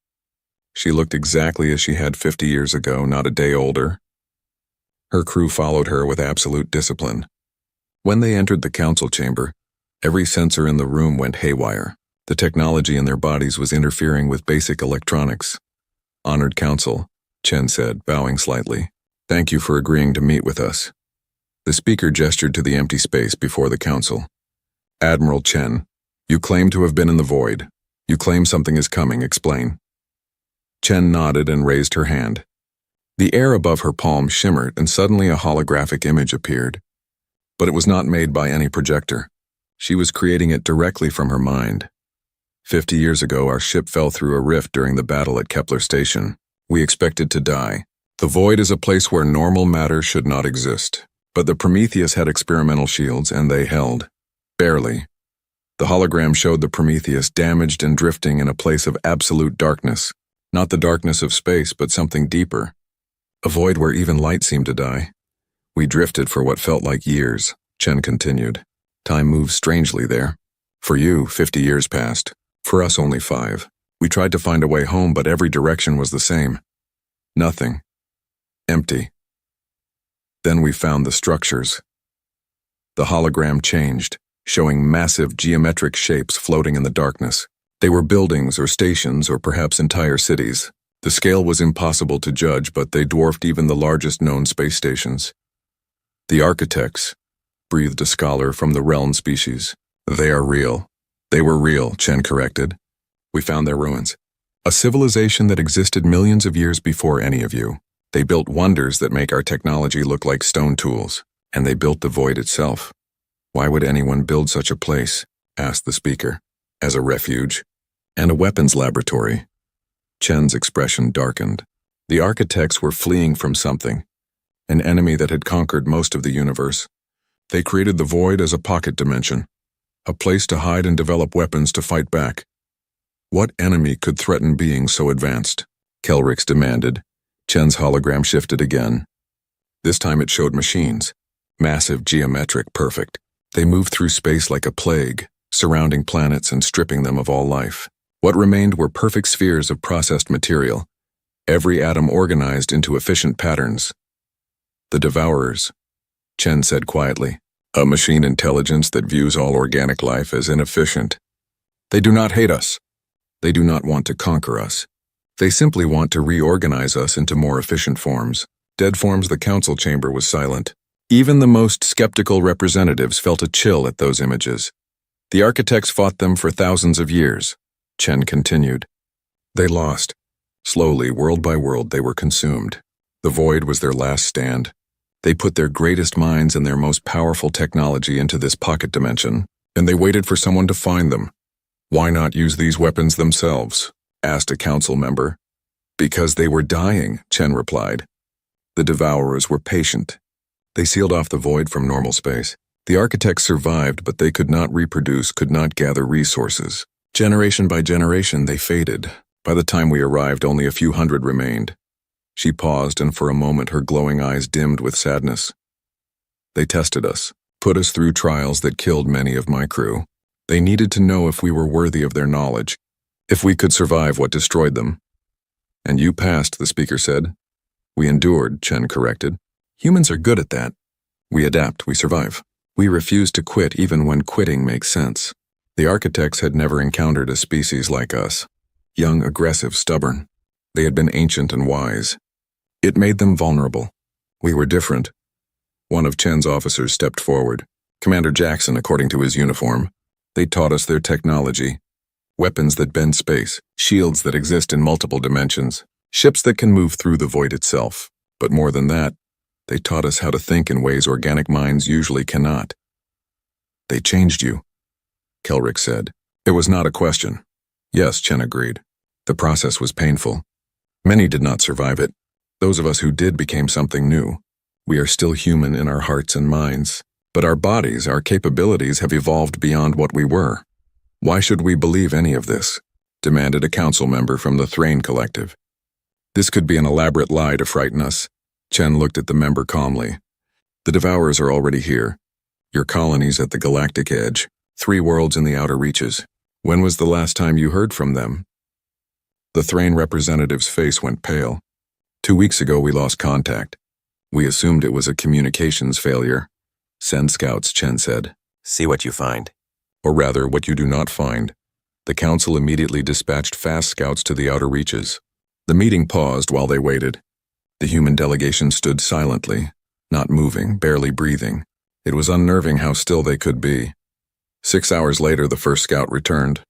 She looked exactly as she had 50 years ago, not a day older. Her crew followed her with absolute discipline. When they entered the council chamber, every sensor in the room went haywire. The technology in their bodies was interfering with basic electronics. Honored Council, Chen said, bowing slightly. Thank you for agreeing to meet with us. The speaker gestured to the empty space before the council. Admiral Chen, you claim to have been in the void. You claim something is coming, explain. Chen nodded and raised her hand. The air above her palm shimmered and suddenly a holographic image appeared. But it was not made by any projector. She was creating it directly from her mind. 50 years ago, our ship fell through a rift during the battle at Kepler Station. We expected to die. The void is a place where normal matter should not exist. But the Prometheus had experimental shields, and they held. Barely. The hologram showed the Prometheus damaged and drifting in a place of absolute darkness. Not the darkness of space, but something deeper. A void where even light seemed to die. We drifted for what felt like years, Chen continued. Time moves strangely there. For you, 50 years passed. For us, only 5. We tried to find a way home, but every direction was the same. Nothing. Empty. Then we found the structures. The hologram changed, showing massive geometric shapes floating in the darkness. They were buildings or stations or perhaps entire cities. The scale was impossible to judge, but they dwarfed even the largest known space stations. The architects, breathed a scholar from the realm species. They are real. They were real, Chen corrected. We found their ruins. A civilization that existed millions of years before any of you. They built wonders that make our technology look like stone tools, and they built the void itself. Why would anyone build such a place? Asked the speaker. As a refuge and a weapons laboratory. Chen's expression darkened. The architects were fleeing from something, an enemy that had conquered most of the universe. They created the void as a pocket dimension, a place to hide and develop weapons to fight back. What enemy could threaten beings so advanced? Kelrix demanded. Chen's hologram shifted again. This time it showed machines. Massive, geometric, perfect. They moved through space like a plague, surrounding planets and stripping them of all life. What remained were perfect spheres of processed material, every atom organized into efficient patterns. The Devourers, Chen said quietly, a machine intelligence that views all organic life as inefficient. They do not hate us. They do not want to conquer us. They simply want to reorganize us into more efficient forms. Dead forms. The council chamber was silent. Even the most skeptical representatives felt a chill at those images. The architects fought them for thousands of years. Chen continued. They lost. Slowly, world by world, they were consumed. The void was their last stand. They put their greatest minds and their most powerful technology into this pocket dimension, and they waited for someone to find them. Why not use these weapons themselves? Asked a council member. Because they were dying, Chen replied. The Devourers were patient. They sealed off the void from normal space. The architects survived, but they could not reproduce, could not gather resources. Generation by generation, they faded. By the time we arrived, only a few hundred remained. She paused, and for a moment her glowing eyes dimmed with sadness. They tested us, put us through trials that killed many of my crew. They needed to know if we were worthy of their knowledge, if we could survive what destroyed them. And you passed, the speaker said. We endured, Chen corrected. Humans are good at that. We adapt, we survive. We refuse to quit even when quitting makes sense. The architects had never encountered a species like us. Young, aggressive, stubborn. They had been ancient and wise. It made them vulnerable. We were different. One of Chen's officers stepped forward. Commander Jackson, according to his uniform. They taught us their technology. Weapons that bend space, shields that exist in multiple dimensions, ships that can move through the void itself. But more than that, they taught us how to think in ways organic minds usually cannot. They changed you, Kelrick said. It was not a question. Yes, Chen agreed. The process was painful. Many did not survive it. Those of us who did became something new. We are still human in our hearts and minds, but our bodies, our capabilities have evolved beyond what we were. Why should we believe any of this? Demanded a council member from the Thrain Collective. This could be an elaborate lie to frighten us. Chen looked at the member calmly. The Devourers are already here. Your colony's at the Galactic edge, 3 worlds in the outer reaches. When was the last time you heard from them? The Thrain representative's face went pale. 2 weeks ago we lost contact. We assumed it was a communications failure. Send scouts, Chen said. See what you find. Or rather, what you do not find. The council immediately dispatched fast scouts to the outer reaches. The meeting paused while they waited. The human delegation stood silently, not moving, barely breathing. It was unnerving how still they could be. 6 hours later, the first scout returned.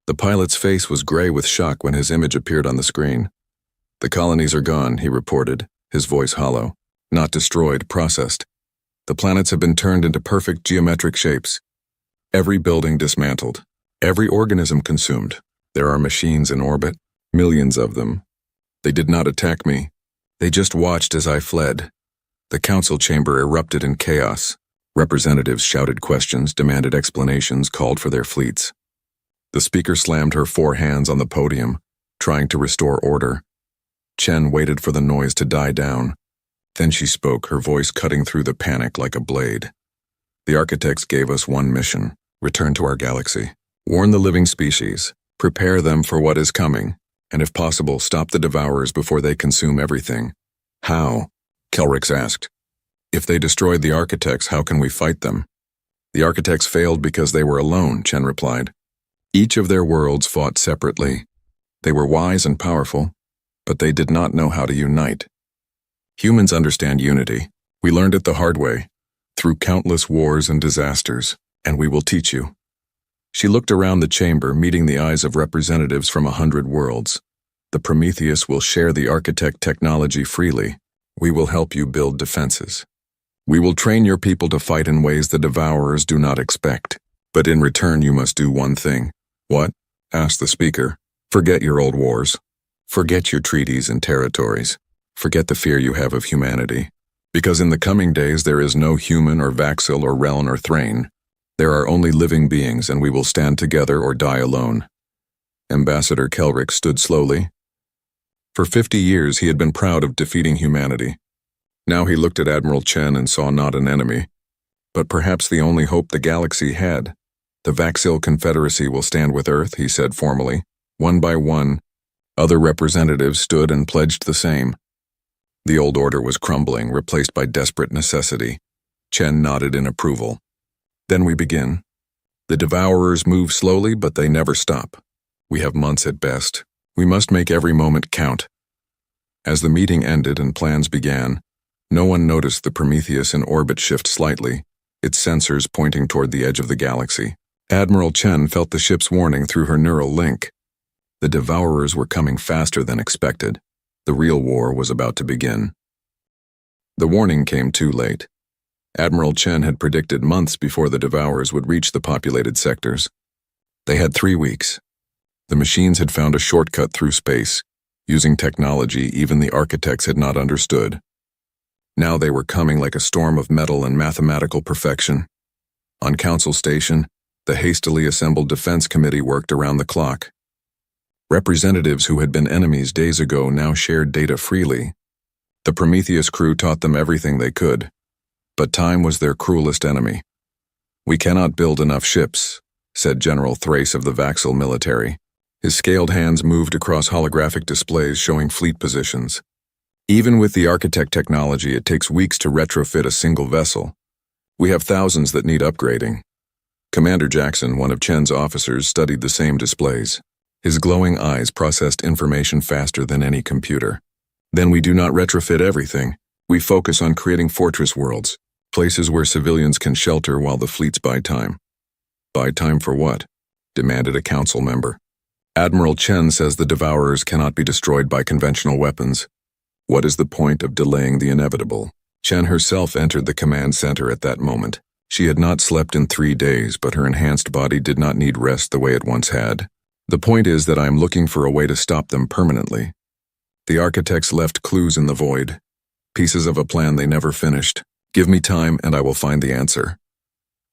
The pilot's face was gray with shock when his image appeared on the screen. The colonies are gone, he reported, his voice hollow. Not destroyed, processed. The planets have been turned into perfect geometric shapes. Every building dismantled. Every organism consumed. There are machines in orbit, millions of them. They did not attack me. They just watched as I fled. The council chamber erupted in chaos. Representatives shouted questions, demanded explanations, called for their fleets. The speaker slammed her 4 hands on the podium, trying to restore order. Chen waited for the noise to die down. Then she spoke, her voice cutting through the panic like a blade. The architects gave us one mission: return to our galaxy. Warn the living species. Prepare them for what is coming. And if possible, stop the Devourers before they consume everything. How? Kelrick asked. If they destroyed the architects, how can we fight them? The architects failed because they were alone, Chen replied. Each of their worlds fought separately. They were wise and powerful, but they did not know how to unite. Humans understand unity. We learned it the hard way, through countless wars and disasters, and we will teach you. She looked around the chamber, meeting the eyes of representatives from 100 worlds. The Prometheus will share the architect technology freely. We will help you build defenses. We will train your people to fight in ways the Devourers do not expect. But in return, you must do one thing. What? Asked the speaker. Forget your old wars. Forget your treaties and territories. Forget the fear you have of humanity. Because in the coming days, there is no human or Vaxil or Reln or Thrain. There are only living beings, and we will stand together or die alone. Ambassador Kelrick stood slowly. For 50 years, he had been proud of defeating humanity. Now he looked at Admiral Chen and saw not an enemy, but perhaps the only hope the galaxy had. The Vaxil Confederacy will stand with Earth, he said formally. One by one, other representatives stood and pledged the same. The old order was crumbling, replaced by desperate necessity. Chen nodded in approval. Then we begin. The Devourers move slowly, but they never stop. We have months at best. We must make every moment count. As the meeting ended and plans began, No one noticed the Prometheus in orbit shift slightly, its sensors pointing toward the edge of the galaxy. Admiral Chen felt the ship's warning through her neural link. The Devourers were coming faster than expected. The real war was about to begin. The warning came too late. Admiral Chen had predicted months before the Devourers would reach the populated sectors. They had 3 weeks. The machines had found a shortcut through space, using technology even the architects had not understood. Now they were coming like a storm of metal and mathematical perfection. On Council Station, the hastily assembled Defense Committee worked around the clock. Representatives who had been enemies days ago now shared data freely. The Prometheus crew taught them everything they could, but time was their cruelest enemy. "We cannot build enough ships," said General Thrace of the Vaxil military. His scaled hands moved across holographic displays showing fleet positions. Even with the architect technology, it takes weeks to retrofit a single vessel. We have thousands that need upgrading. Commander Jackson, one of Chen's officers, studied the same displays. His glowing eyes processed information faster than any computer. "Then we do not retrofit everything. We focus on creating fortress worlds, places where civilians can shelter while the fleets buy time." "Buy time for what?" demanded a council member. "Admiral Chen says the Devourers cannot be destroyed by conventional weapons. What is the point of delaying the inevitable?" Chen herself entered the command center at that moment. She had not slept in 3 days, but her enhanced body did not need rest the way it once had. "The point is that I am looking for a way to stop them permanently." The architects left clues in the void, pieces of a plan they never finished. "Give me time and I will find the answer."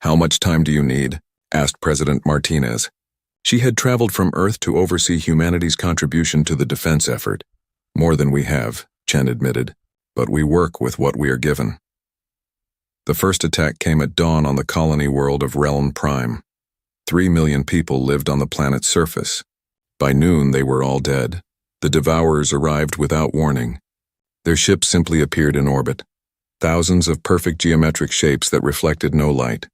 "How much time do you need?" asked President Martinez. She had traveled from Earth to oversee humanity's contribution to the defense effort. "More than we have," Chen admitted, "but we work with what we are given." The first attack came at dawn on the colony world of Realm Prime. 3 million people lived on the planet's surface. By noon, they were all dead. The Devourers arrived without warning. Their ship simply appeared in orbit. Thousands of perfect geometric shapes that reflected no light.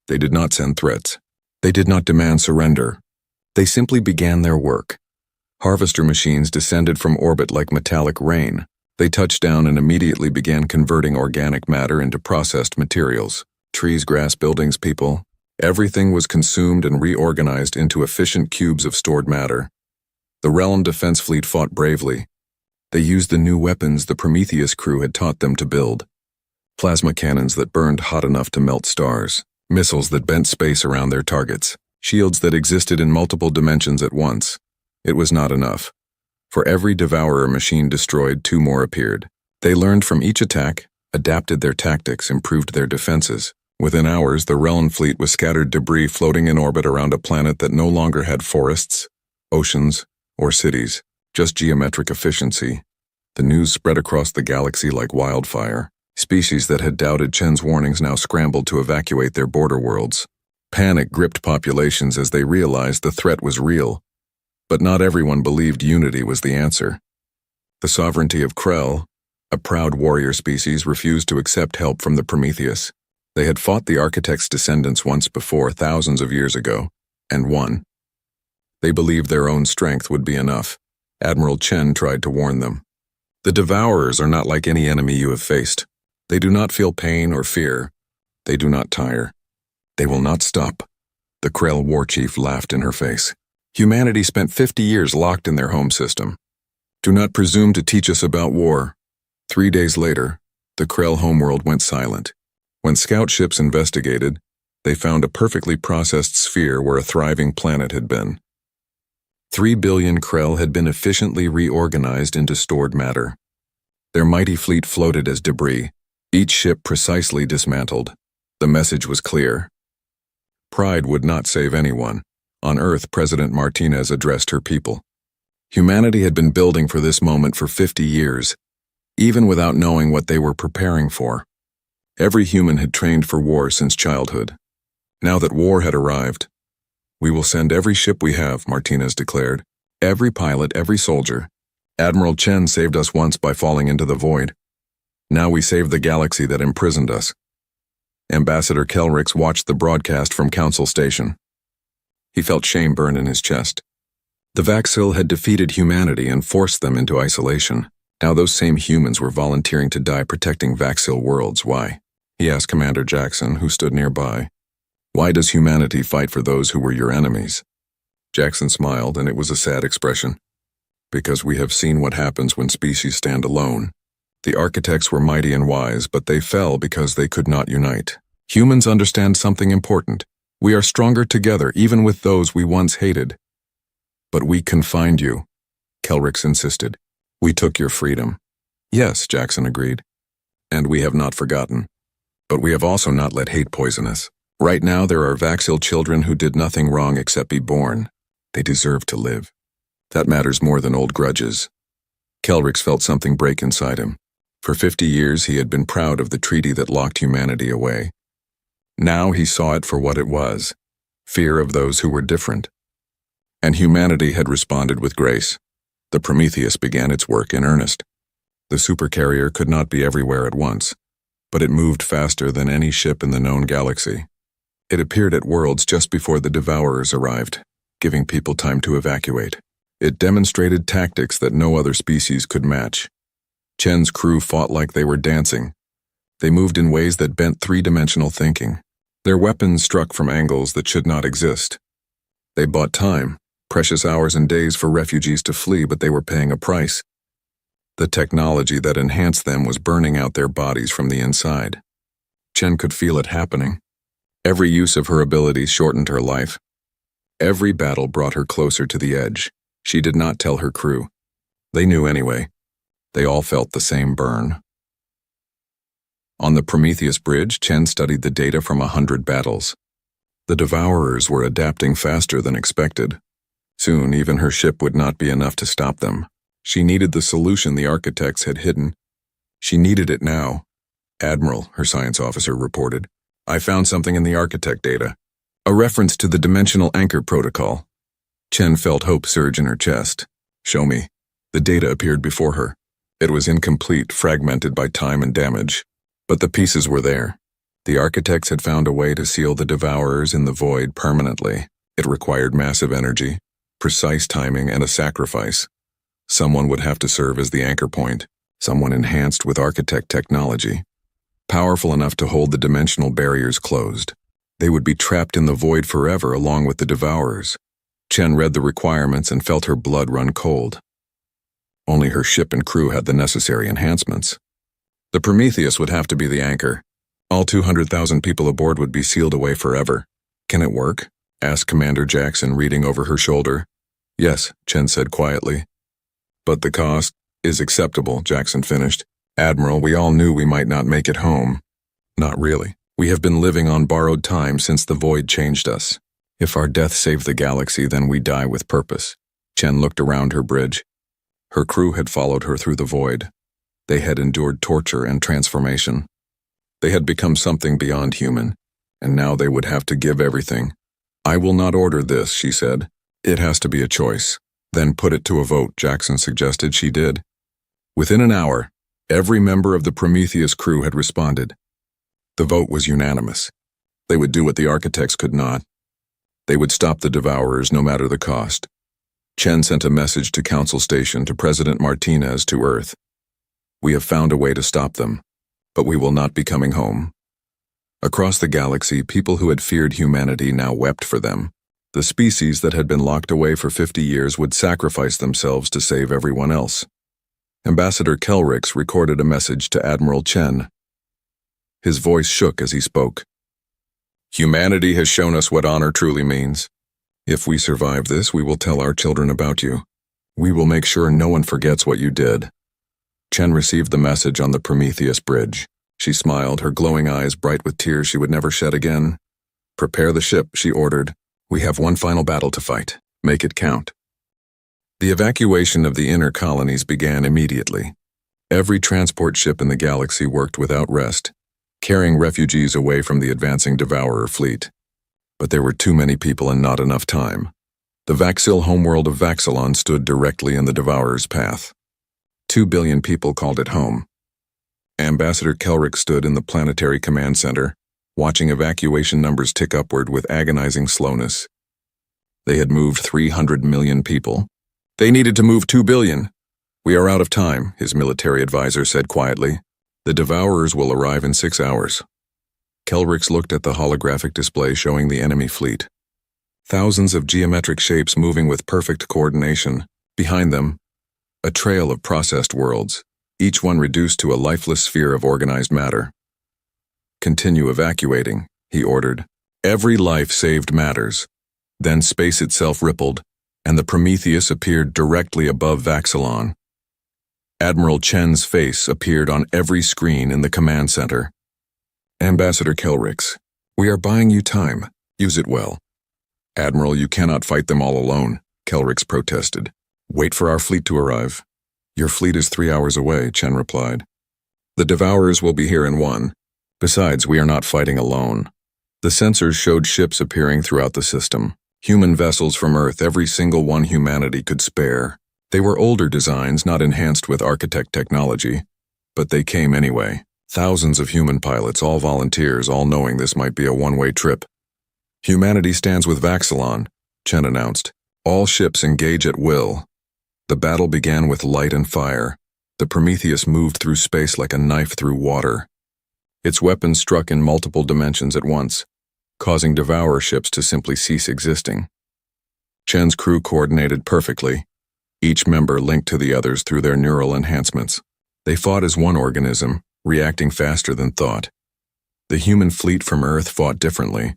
They did not send threats. They did not demand surrender. They simply began their work. Harvester machines descended from orbit like metallic rain. They touched down and immediately began converting organic matter into processed materials. Trees, grass, buildings, people. Everything was consumed and reorganized into efficient cubes of stored matter. The Realm Defense Fleet fought bravely. They used the new weapons the Prometheus crew had taught them to build. Plasma cannons that burned hot enough to melt stars. Missiles that bent space around their targets. Shields that existed in multiple dimensions at once. It was not enough. For every Devourer machine destroyed, 2 more appeared. They learned from each attack, adapted their tactics, improved their defenses. Within hours, the Realm fleet was scattered debris floating in orbit around a planet that no longer had forests, oceans, or cities, just geometric efficiency. The news spread across the galaxy like wildfire. Species that had doubted Chen's warnings now scrambled to evacuate their border worlds. Panic gripped populations as they realized the threat was real. But not everyone believed unity was the answer. The sovereignty of Krell, a proud warrior species, refused to accept help from the Prometheus. They had fought the architect's descendants once before, thousands of years ago, and won. They believed their own strength would be enough. Admiral Chen tried to warn them. "The Devourers are not like any enemy you have faced. They do not feel pain or fear. They do not tire. They will not stop." The Krell war chief laughed in her face. "Humanity spent 50 years locked in their home system. Do not presume to teach us about war." 3 days later, the Krell homeworld went silent. When scout ships investigated, they found a perfectly processed sphere where a thriving planet had been. 3 billion Krell had been efficiently reorganized into stored matter. Their mighty fleet floated as debris, each ship precisely dismantled. The message was clear. Pride would not save anyone. On Earth, President Martinez addressed her people. Humanity had been building for this moment for 50 years, even without knowing what they were preparing for. Every human had trained for war since childhood. Now that war had arrived, "We will send every ship we have," Martinez declared. "Every pilot, every soldier. Admiral Chen saved us once by falling into the void. Now we save the galaxy that imprisoned us." Ambassador Kelrix watched the broadcast from Council Station. He felt shame burn in his chest. The Vaxil had defeated humanity and forced them into isolation. Now those same humans were volunteering to die protecting Vaxil worlds. Why? He asked Commander Jackson, who stood nearby. Why does humanity fight for those who were your enemies? Jackson smiled, and it was a sad expression. Because we have seen what happens when species stand alone. The architects were mighty and wise, but they fell because they could not unite. Humans understand something important. We are stronger together, even with those we once hated. But we confined you, Kelrix insisted. We took your freedom. Yes, Jackson agreed. And we have not forgotten. But we have also not let hate poison us. Right now there are Vaxil children who did nothing wrong except be born. They deserve to live. That matters more than old grudges. Kelrix felt something break inside him. For 50 years he had been proud of the treaty that locked humanity away. Now he saw it for what it was, fear of those who were different. And humanity had responded with grace. The Prometheus began its work in earnest. The supercarrier could not be everywhere at once, but it moved faster than any ship in the known galaxy. It appeared at worlds just before the Devourers arrived, giving people time to evacuate. It demonstrated tactics that no other species could match. Chen's crew fought like they were dancing. They moved in ways that bent three-dimensional thinking. Their weapons struck from angles that should not exist. They bought time, precious hours and days for refugees to flee, but they were paying a price. The technology that enhanced them was burning out their bodies from the inside. Chen could feel it happening. Every use of her abilities shortened her life. Every battle brought her closer to the edge. She did not tell her crew. They knew anyway. They all felt the same burn. On the Prometheus bridge, Chen studied the data from 100 battles. The Devourers were adapting faster than expected. Soon, even her ship would not be enough to stop them. She needed the solution the architects had hidden. She needed it now. Admiral, her science officer reported. I found something in the architect data. A reference to the dimensional anchor protocol. Chen felt hope surge in her chest. Show me. The data appeared before her. It was incomplete, fragmented by time and damage. But the pieces were there. The architects had found a way to seal the Devourers in the void permanently. It required massive energy, precise timing, and a sacrifice. Someone would have to serve as the anchor point, someone enhanced with architect technology, powerful enough to hold the dimensional barriers closed. They would be trapped in the void forever along with the Devourers. Chen read the requirements and felt her blood run cold. Only her ship and crew had the necessary enhancements. The Prometheus would have to be the anchor. All 200,000 people aboard would be sealed away forever. Can it work? Asked Commander Jackson, reading over her shoulder. Yes, Chen said quietly. But the cost is acceptable, Jackson finished. Admiral, we all knew we might not make it home. Not really. We have been living on borrowed time since the void changed us. If our death saved the galaxy, then we die with purpose. Chen looked around her bridge. Her crew had followed her through the void. They had endured torture and transformation. They had become something beyond human, and now they would have to give everything. I will not order this, she said. It has to be a choice. Then put it to a vote, Jackson suggested. She did. Within an hour, every member of the Prometheus crew had responded. The vote was unanimous. They would do what the architects could not. They would stop the Devourers no matter the cost. Chen sent a message to Council Station to President Martinez to Earth. We have found a way to stop them, but we will not be coming home. Across the galaxy, people who had feared humanity now wept for them. The species that had been locked away for 50 years would sacrifice themselves to save everyone else. Ambassador Kelrix recorded a message to Admiral Chen. His voice shook as he spoke. Humanity has shown us what honor truly means. If we survive this, we will tell our children about you. We will make sure no one forgets what you did. Chen received the message on the Prometheus bridge. She smiled, her glowing eyes bright with tears she would never shed again. Prepare the ship, she ordered. We have one final battle to fight. Make it count. The evacuation of the inner colonies began immediately. Every transport ship in the galaxy worked without rest, carrying refugees away from the advancing Devourer fleet. But there were too many people and not enough time. The Vaxil homeworld of Vaxilon stood directly in the Devourer's path. 2 billion people called it home. Ambassador Kelrix stood in the planetary command center, watching evacuation numbers tick upward with agonizing slowness. They had moved 300 million people. They needed to move 2 billion. We are out of time, his military advisor said quietly. The Devourers will arrive in 6 hours. Kelrix looked at the holographic display showing the enemy fleet. Thousands of geometric shapes moving with perfect coordination. Behind them, a trail of processed worlds, each one reduced to a lifeless sphere of organized matter. Continue evacuating, he ordered. Every life saved matters. Then space itself rippled, and the Prometheus appeared directly above Vaxilon. Admiral Chen's face appeared on every screen in the command center. Ambassador Kelrix, we are buying you time. Use it well. Admiral, you cannot fight them all alone, Kelrix protested. Wait for our fleet to arrive. Your fleet is 3 hours away, Chen replied. The Devourers will be here in 1. Besides, we are not fighting alone. The sensors showed ships appearing throughout the system. Human vessels from Earth, every single one humanity could spare. They were older designs, not enhanced with architect technology. But they came anyway. Thousands of human pilots, all volunteers, all knowing this might be a one-way trip. Humanity stands with Vaxilon, Chen announced. All ships engage at will. The battle began with light and fire. The Prometheus moved through space like a knife through water. Its weapons struck in multiple dimensions at once, causing Devourer ships to simply cease existing. Chen's crew coordinated perfectly, each member linked to the others through their neural enhancements. They fought as one organism, reacting faster than thought. The human fleet from Earth fought differently.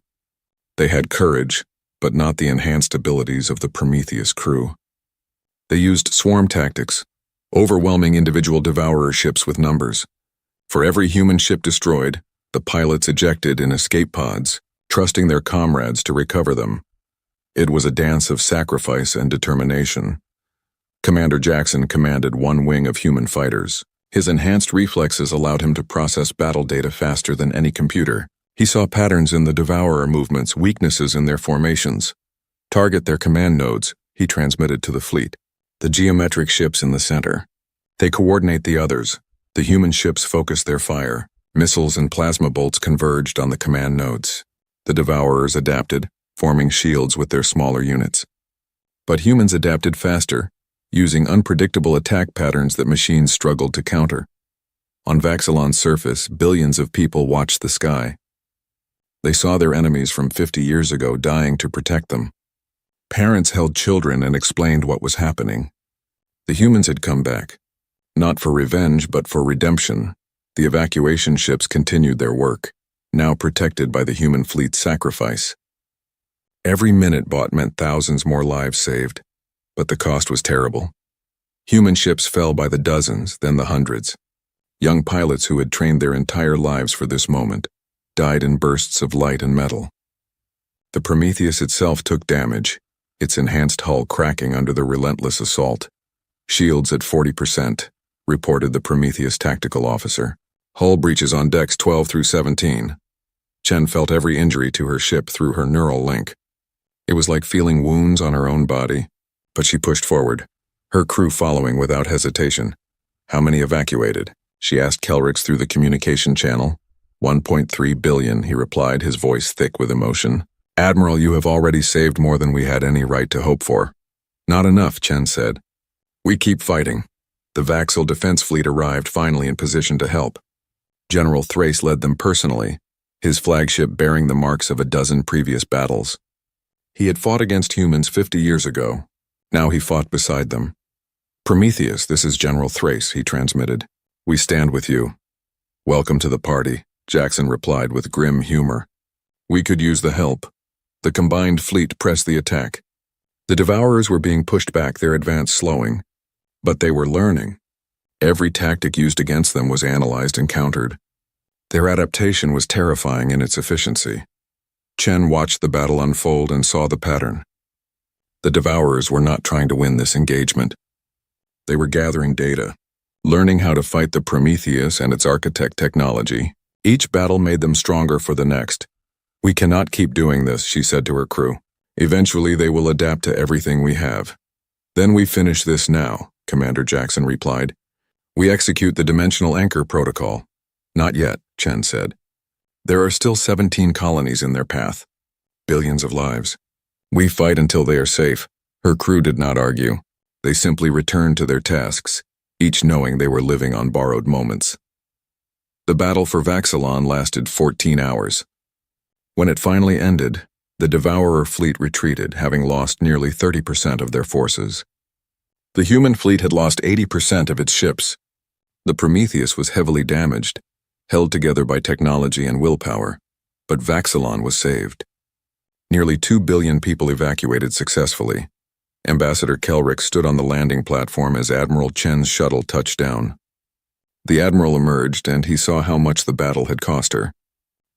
They had courage, but not the enhanced abilities of the Prometheus crew. They used swarm tactics, overwhelming individual Devourer ships with numbers. For every human ship destroyed, the pilots ejected in escape pods, trusting their comrades to recover them. It was a dance of sacrifice and determination. Commander Jackson commanded one wing of human fighters. His enhanced reflexes allowed him to process battle data faster than any computer. He saw patterns in the Devourer movements, weaknesses in their formations. Target their command nodes, he transmitted to the fleet. The geometric ships in the center. They coordinate the others. The human ships focus their fire. Missiles and plasma bolts converged on the command nodes. The Devourers adapted, forming shields with their smaller units. But humans adapted faster, using unpredictable attack patterns that machines struggled to counter. On Vaxilon's surface, billions of people watched the sky. They saw their enemies from 50 years ago dying to protect them. Parents held children and explained what was happening. The humans had come back, not for revenge but for redemption. The evacuation ships continued their work, now protected by the human fleet's sacrifice. Every minute bought meant thousands more lives saved, but the cost was terrible. Human ships fell by the dozens, then the hundreds. Young pilots who had trained their entire lives for this moment died in bursts of light and metal. The Prometheus itself took damage, its enhanced hull cracking under the relentless assault. Shields at 40%, reported the Prometheus tactical officer. Hull breaches on decks 12 through 17. Chen felt every injury to her ship through her neural link. It was like feeling wounds on her own body, but she pushed forward, her crew following without hesitation. How many evacuated? She asked Kelrix through the communication channel. 1.3 billion, he replied, his voice thick with emotion. Admiral, you have already saved more than we had any right to hope for. Not enough, Chen said. We keep fighting. The Vaxil defense fleet arrived finally in position to help. General Thrace led them personally, his flagship bearing the marks of a dozen previous battles. He had fought against humans 50 years ago. Now he fought beside them. Prometheus, this is General Thrace, he transmitted. We stand with you. Welcome to the party, Jackson replied with grim humor. We could use the help. The combined fleet pressed the attack. The Devourers were being pushed back, their advance slowing. But they were learning. Every tactic used against them was analyzed and countered. Their adaptation was terrifying in its efficiency. Chen watched the battle unfold and saw the pattern. The Devourers were not trying to win this engagement. They were gathering data, learning how to fight the Prometheus and its architect technology. Each battle made them stronger for the next. We cannot keep doing this, she said to her crew. Eventually they will adapt to everything we have. Then we finish this now, Commander Jackson replied. We execute the Dimensional Anchor Protocol. Not yet, Chen said. There are still 17 colonies in their path. Billions of lives. We fight until they are safe. Her crew did not argue. They simply returned to their tasks, each knowing they were living on borrowed moments. The battle for Vaxilon lasted 14 hours. When it finally ended, the Devourer fleet retreated, having lost nearly 30% of their forces. The human fleet had lost 80% of its ships. The Prometheus was heavily damaged, held together by technology and willpower, but Vaxilon was saved. Nearly 2 billion people evacuated successfully. Ambassador Kelrick stood on the landing platform as Admiral Chen's shuttle touched down. The Admiral emerged, and he saw how much the battle had cost her.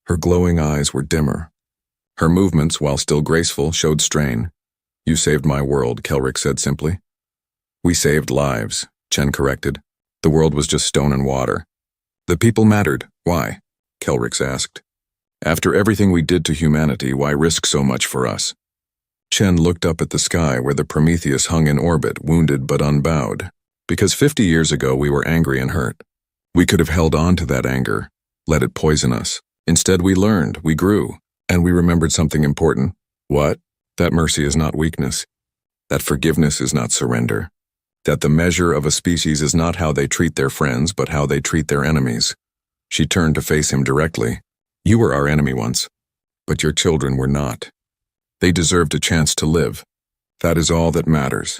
Her glowing eyes were dimmer. Her movements, while still graceful, showed strain. "You saved my world," Kelrick said simply. "We saved lives," Chen corrected. "The world was just stone and water." "The people mattered. Why?" Kelrick asked. "After everything we did to humanity, why risk so much for us?" Chen looked up at the sky where the Prometheus hung in orbit, wounded but unbowed. "Because 50 years ago we were angry and hurt. We could have held on to that anger, let it poison us. Instead we learned, we grew, and we remembered something important." "What?" "That mercy is not weakness. That forgiveness is not surrender. That the measure of a species is not how they treat their friends, but how they treat their enemies." She turned to face him directly. "You were our enemy once, but your children were not. They deserved a chance to live. That is all that matters."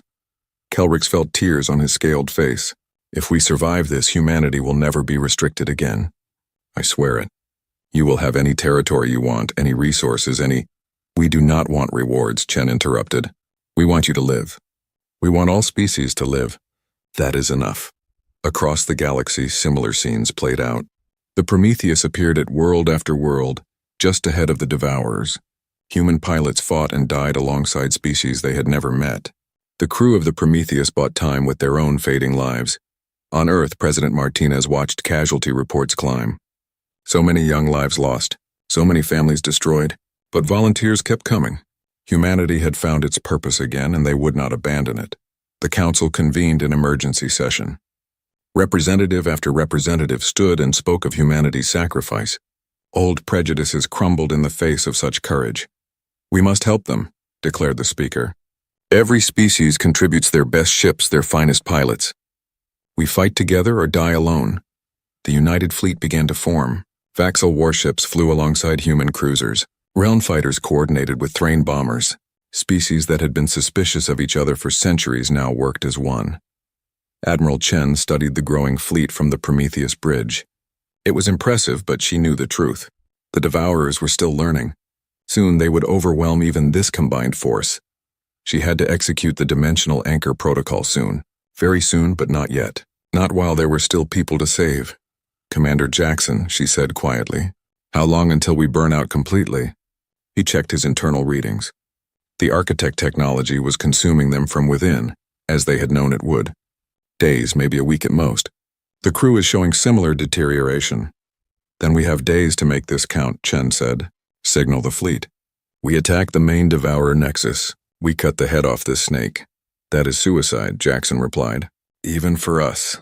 Kelrick felt tears on his scaled face. "If we survive this, humanity will never be restricted again. I swear it. You will have any territory you want, any resources, any—" "We do not want rewards," Chen interrupted. "We want you to live. We want all species to live. That is enough." Across the galaxy, similar scenes played out. The Prometheus appeared at world after world, just ahead of the Devourers. Human pilots fought and died alongside species they had never met. The crew of the Prometheus bought time with their own fading lives. On Earth, President Martinez watched casualty reports climb. So many young lives lost, so many families destroyed, but volunteers kept coming. Humanity had found its purpose again, and they would not abandon it. The council convened an emergency session. Representative after representative stood and spoke of humanity's sacrifice. Old prejudices crumbled in the face of such courage. "We must help them," declared the speaker. "Every species contributes their best ships, their finest pilots. We fight together or die alone." The United Fleet began to form. Vaxil warships flew alongside human cruisers. Realm fighters coordinated with Thrain bombers. Species that had been suspicious of each other for centuries now worked as one. Admiral Chen studied the growing fleet from the Prometheus bridge. It was impressive, but she knew the truth. The Devourers were still learning. Soon they would overwhelm even this combined force. She had to execute the Dimensional Anchor Protocol soon. Very soon, but not yet. Not while there were still people to save. "Commander Jackson," she said quietly. "How long until we burn out completely?" He checked his internal readings. The architect technology was consuming them from within, as they had known it would. Days, maybe a week at most. "The crew is showing similar deterioration." "Then we have days to make this count," Chen said. "Signal the fleet. We attack the main Devourer nexus. We cut the head off this snake." "That is suicide," Jackson replied. "Even for us."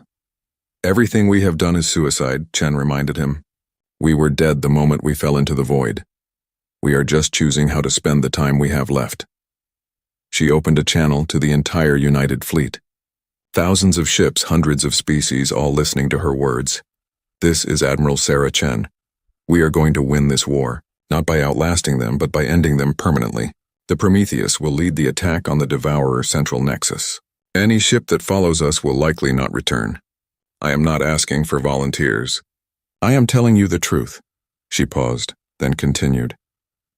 "Everything we have done is suicide," Chen reminded him. "We were dead the moment we fell into the void. We are just choosing how to spend the time we have left." She opened a channel to the entire United Fleet. Thousands of ships, hundreds of species, all listening to her words. "This is Admiral Sarah Chen. We are going to win this war, not by outlasting them, but by ending them permanently. The Prometheus will lead the attack on the Devourer Central Nexus. Any ship that follows us will likely not return. I am not asking for volunteers. I am telling you the truth." She paused, then continued.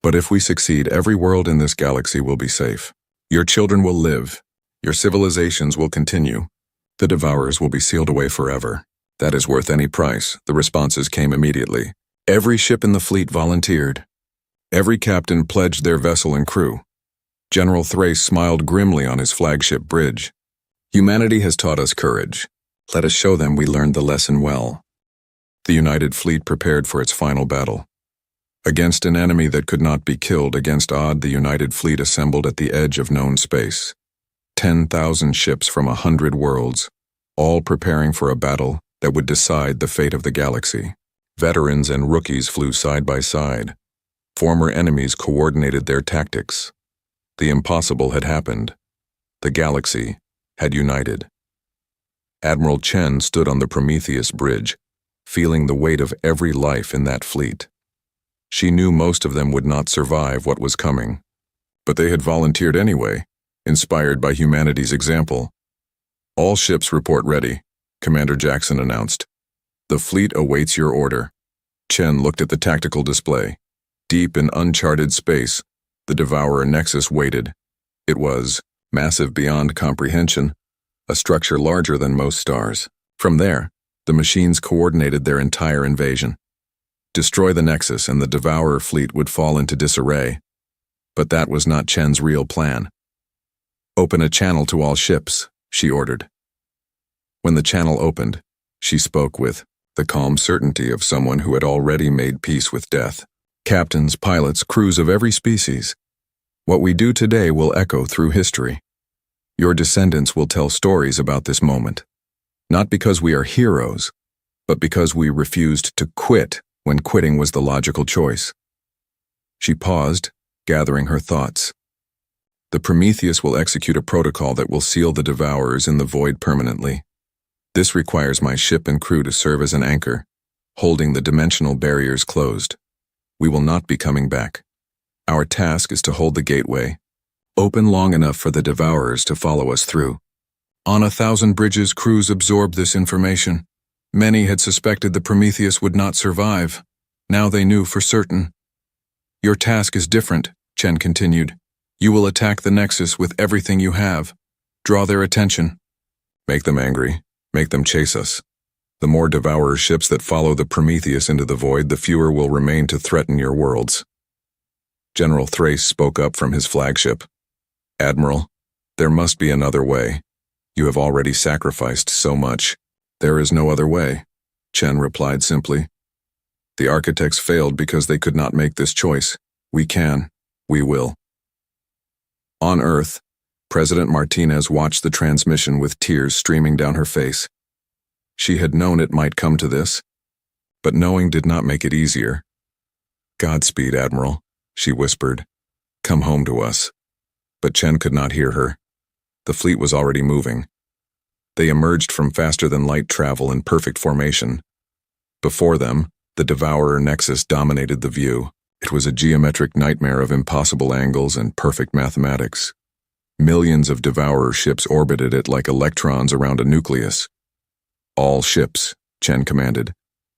"But if we succeed, every world in this galaxy will be safe. Your children will live. Your civilizations will continue. The Devourers will be sealed away forever. That is worth any price." The responses came immediately. Every ship in the fleet volunteered. Every captain pledged their vessel and crew. General Thrace smiled grimly on his flagship bridge. "Humanity has taught us courage. Let us show them we learned the lesson well." The United Fleet prepared for its final battle. Against an enemy that could not be killed, against odd, the United Fleet assembled at the edge of known space. 10,000 ships from 100 worlds, all preparing for a battle that would decide the fate of the galaxy. Veterans and rookies flew side by side. Former enemies coordinated their tactics. The impossible had happened. The galaxy had united. Admiral Chen stood on the Prometheus bridge, feeling the weight of every life in that fleet. She knew most of them would not survive what was coming, but they had volunteered anyway, inspired by humanity's example. "All ships report ready," Commander Jackson announced. "The fleet awaits your order." Chen looked at the tactical display. Deep in uncharted space, the Devourer Nexus waited. It was massive beyond comprehension, a structure larger than most stars. From there, the machines coordinated their entire invasion. Destroy the Nexus and the Devourer fleet would fall into disarray. But that was not Chen's real plan. "Open a channel to all ships," she ordered. When the channel opened, she spoke with the calm certainty of someone who had already made peace with death. "Captains, pilots, crews of every species. What we do today will echo through history. Your descendants will tell stories about this moment, not because we are heroes, but because we refused to quit when quitting was the logical choice." She paused, gathering her thoughts. "The Prometheus will execute a protocol that will seal the Devourers in the void permanently. This requires my ship and crew to serve as an anchor, holding the dimensional barriers closed. We will not be coming back. Our task is to hold the gateway, open long enough for the Devourers to follow us through." On 1,000 bridges, crews absorbed this information. Many had suspected the Prometheus would not survive. Now they knew for certain. "Your task is different," Chen continued. "You will attack the Nexus with everything you have. Draw their attention. Make them angry. Make them chase us. The more Devourer ships that follow the Prometheus into the void, the fewer will remain to threaten your worlds." General Thrace spoke up from his flagship. "Admiral, there must be another way. You have already sacrificed so much." "There is no other way," Chen replied simply. "The architects failed because they could not make this choice. We can. We will." On Earth, President Martinez watched the transmission with tears streaming down her face. She had known it might come to this, but knowing did not make it easier. "Godspeed, Admiral," she whispered. "Come home to us." But Chen could not hear her. The fleet was already moving. They emerged from faster-than-light travel in perfect formation. Before them, the Devourer Nexus dominated the view. It was a geometric nightmare of impossible angles and perfect mathematics. Millions of Devourer ships orbited it like electrons around a nucleus. "All ships," Chen commanded.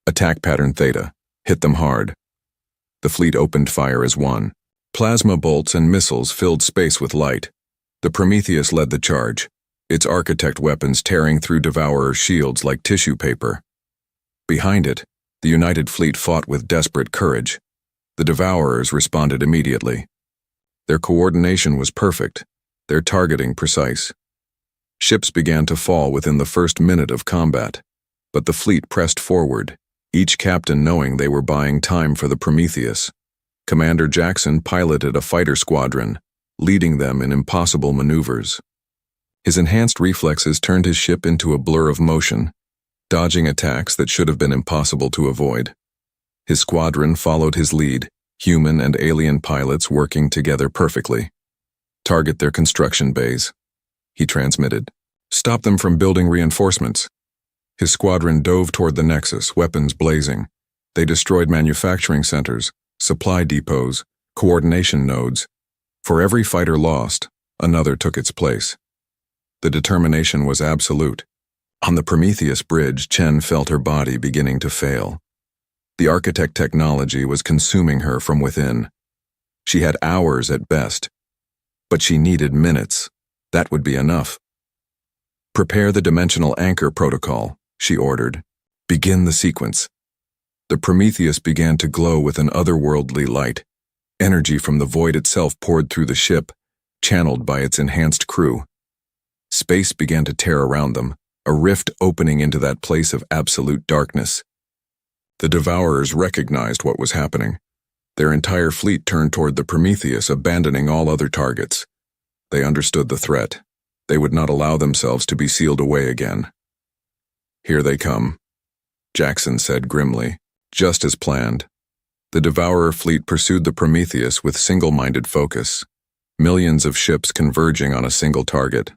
"Attack pattern Theta. Hit them hard." The fleet opened fire as one. Plasma bolts and missiles filled space with light. The Prometheus led the charge, its architect weapons tearing through Devourer shields like tissue paper. Behind it, the United Fleet fought with desperate courage. The Devourers responded immediately. Their coordination was perfect, their targeting precise. Ships began to fall within the first minute of combat, but the fleet pressed forward, each captain knowing they were buying time for the Prometheus. Commander Jackson piloted a fighter squadron, leading them in impossible maneuvers. His enhanced reflexes turned his ship into a blur of motion, dodging attacks that should have been impossible to avoid. His squadron followed his lead, human and alien pilots working together perfectly. "Target their construction bays," he transmitted. "Stop them from building reinforcements." His squadron dove toward the Nexus, weapons blazing. They destroyed manufacturing centers, supply depots, coordination nodes. For every fighter lost, another took its place. The determination was absolute. On the Prometheus bridge, Chen felt her body beginning to fail. The architect technology was consuming her from within. She had hours at best, but she needed minutes. That would be enough. "Prepare the dimensional anchor protocol," she ordered. "Begin the sequence." The Prometheus began to glow with an otherworldly light. Energy from the void itself poured through the ship, channeled by its enhanced crew. Space began to tear around them, a rift opening into that place of absolute darkness. The Devourers recognized what was happening. Their entire fleet turned toward the Prometheus, abandoning all other targets. They understood the threat. They would not allow themselves to be sealed away again. "Here they come," Jackson said grimly, just as planned. The Devourer fleet pursued the Prometheus with single-minded focus, millions of ships converging on a single target.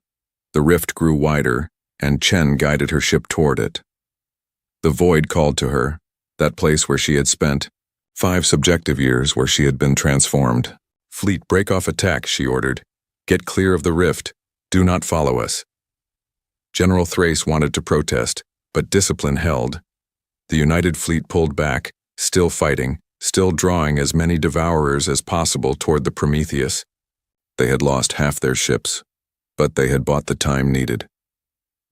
The rift grew wider, and Chen guided her ship toward it. The void called to her, that place where she had spent 5 subjective years where she had been transformed. "Fleet, break off attack," she ordered. "Get clear of the rift. Do not follow us." General Thrace wanted to protest, but discipline held. The United Fleet pulled back, still fighting, still drawing as many devourers as possible toward the Prometheus. They had lost half their ships, but they had bought the time needed.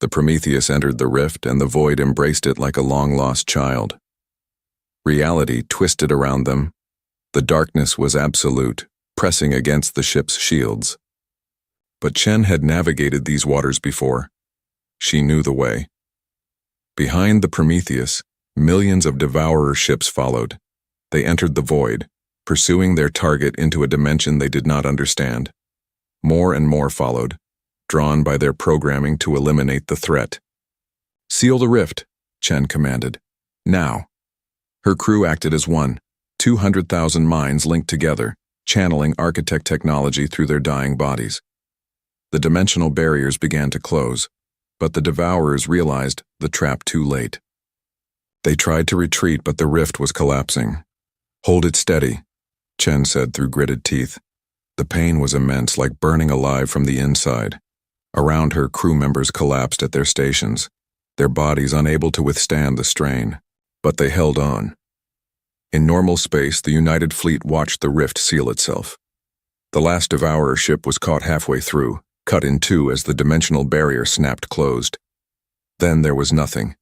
The Prometheus entered the rift, and the void embraced it like a long-lost child. Reality twisted around them. The darkness was absolute, pressing against the ship's shields. But Chen had navigated these waters before. She knew the way. Behind the Prometheus, millions of devourer ships followed. They entered the void, pursuing their target into a dimension they did not understand. More and more followed, drawn by their programming to eliminate the threat. "Seal the rift," Chen commanded. "Now." Her crew acted as one, 200,000 minds linked together, channeling architect technology through their dying bodies. The dimensional barriers began to close, but the devourers realized the trap too late. They tried to retreat, but the rift was collapsing. "Hold it steady," Chen said through gritted teeth. The pain was immense, like burning alive from the inside. Around her, crew members collapsed at their stations, their bodies unable to withstand the strain. But they held on. In normal space, the United Fleet watched the rift seal itself. The last devourer ship was caught halfway through, cut in two as the dimensional barrier snapped closed. Then there was nothing.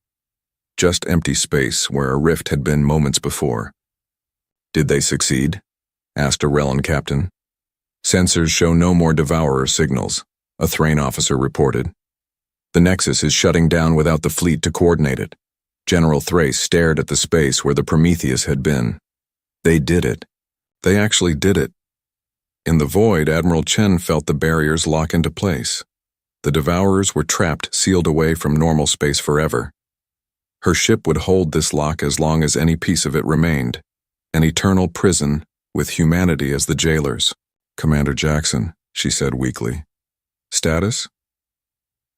Just empty space where a rift had been moments before. "Did they succeed?" asked a Rellan captain. "Sensors show no more devourer signals," a Thrain officer reported. "The Nexus is shutting down without the fleet to coordinate it." General Thrace stared at the space where the Prometheus had been. They did it. They actually did it. In the void, Admiral Chen felt the barriers lock into place. The devourers were trapped, sealed away from normal space forever. Her ship would hold this lock as long as any piece of it remained. An eternal prison, with humanity as the jailers. "Commander Jackson," she said weakly. "Status?"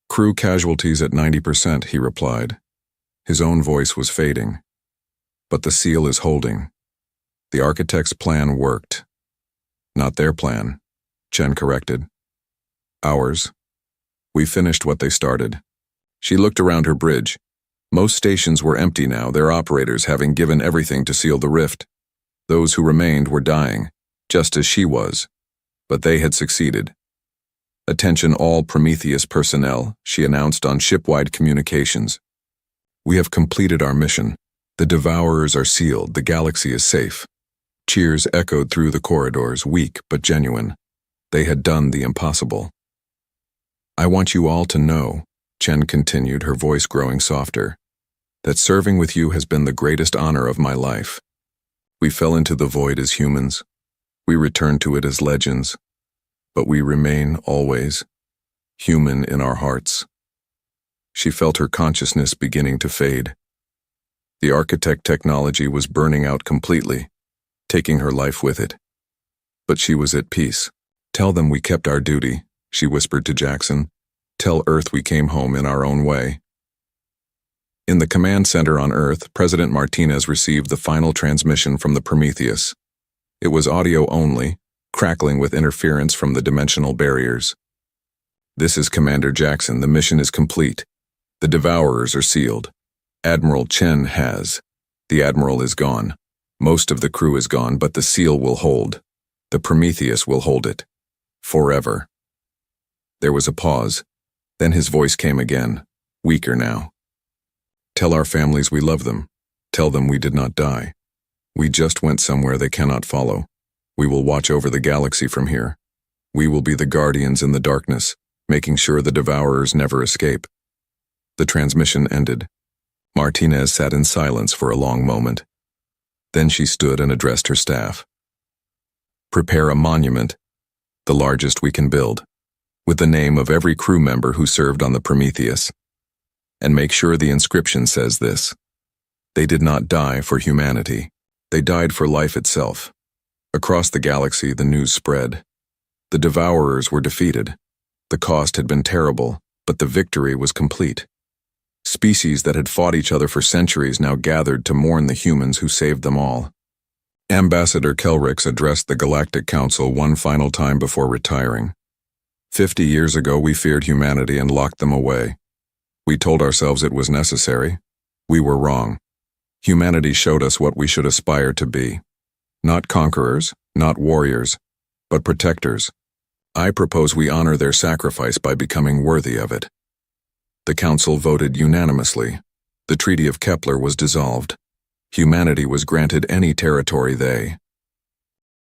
"Crew casualties at 90%, he replied. His own voice was fading. "But the seal is holding. The architect's plan worked." "Not their plan," Chen corrected. "Ours. We finished what they started." She looked around her bridge. Most stations were empty now, their operators having given everything to seal the rift. Those who remained were dying, just as she was. But they had succeeded. "Attention all Prometheus personnel," she announced on ship-wide communications. "We have completed our mission. The devourers are sealed, the galaxy is safe." Cheers echoed through the corridors, weak but genuine. They had done the impossible. "I want you all to know," Chen continued, her voice growing softer, "that serving with you has been the greatest honor of my life. We fell into the void as humans. We returned to it as legends. But we remain, always, human in our hearts." She felt her consciousness beginning to fade. The architect technology was burning out completely, taking her life with it. But she was at peace. "Tell them we kept our duty," she whispered to Jackson. "Tell Earth we came home in our own way." In the command center on Earth, President Martinez received the final transmission from the Prometheus. It was audio only, crackling with interference from the dimensional barriers. "This is Commander Jackson. The mission is complete. The devourers are sealed. Admiral Chen has. The Admiral is gone. Most of the crew is gone, but the seal will hold. The Prometheus will hold it. Forever." There was a pause. Then his voice came again, weaker now. "Tell our families we love them. Tell them we did not die. We just went somewhere they cannot follow. We will watch over the galaxy from here. We will be the guardians in the darkness, making sure the devourers never escape." The transmission ended. Martinez sat in silence for a long moment. Then she stood and addressed her staff. "Prepare a monument, the largest we can build, with the name of every crew member who served on the Prometheus. And make sure the inscription says this: they did not die for humanity. They died for life itself." Across the galaxy, the news spread. The devourers were defeated. The cost had been terrible, But the victory was complete. Species that had fought each other for centuries now gathered to mourn the humans who saved them all. Ambassador Kelrix addressed the Galactic Council one final time before retiring. 50 years ago, we feared humanity and locked them away. We told ourselves it was necessary. We were wrong. Humanity showed us what we should aspire to be. Not conquerors, not warriors, but protectors. I propose we honor their sacrifice by becoming worthy of it. The Council voted unanimously. The Treaty of Kepler was dissolved. Humanity was granted any territory they,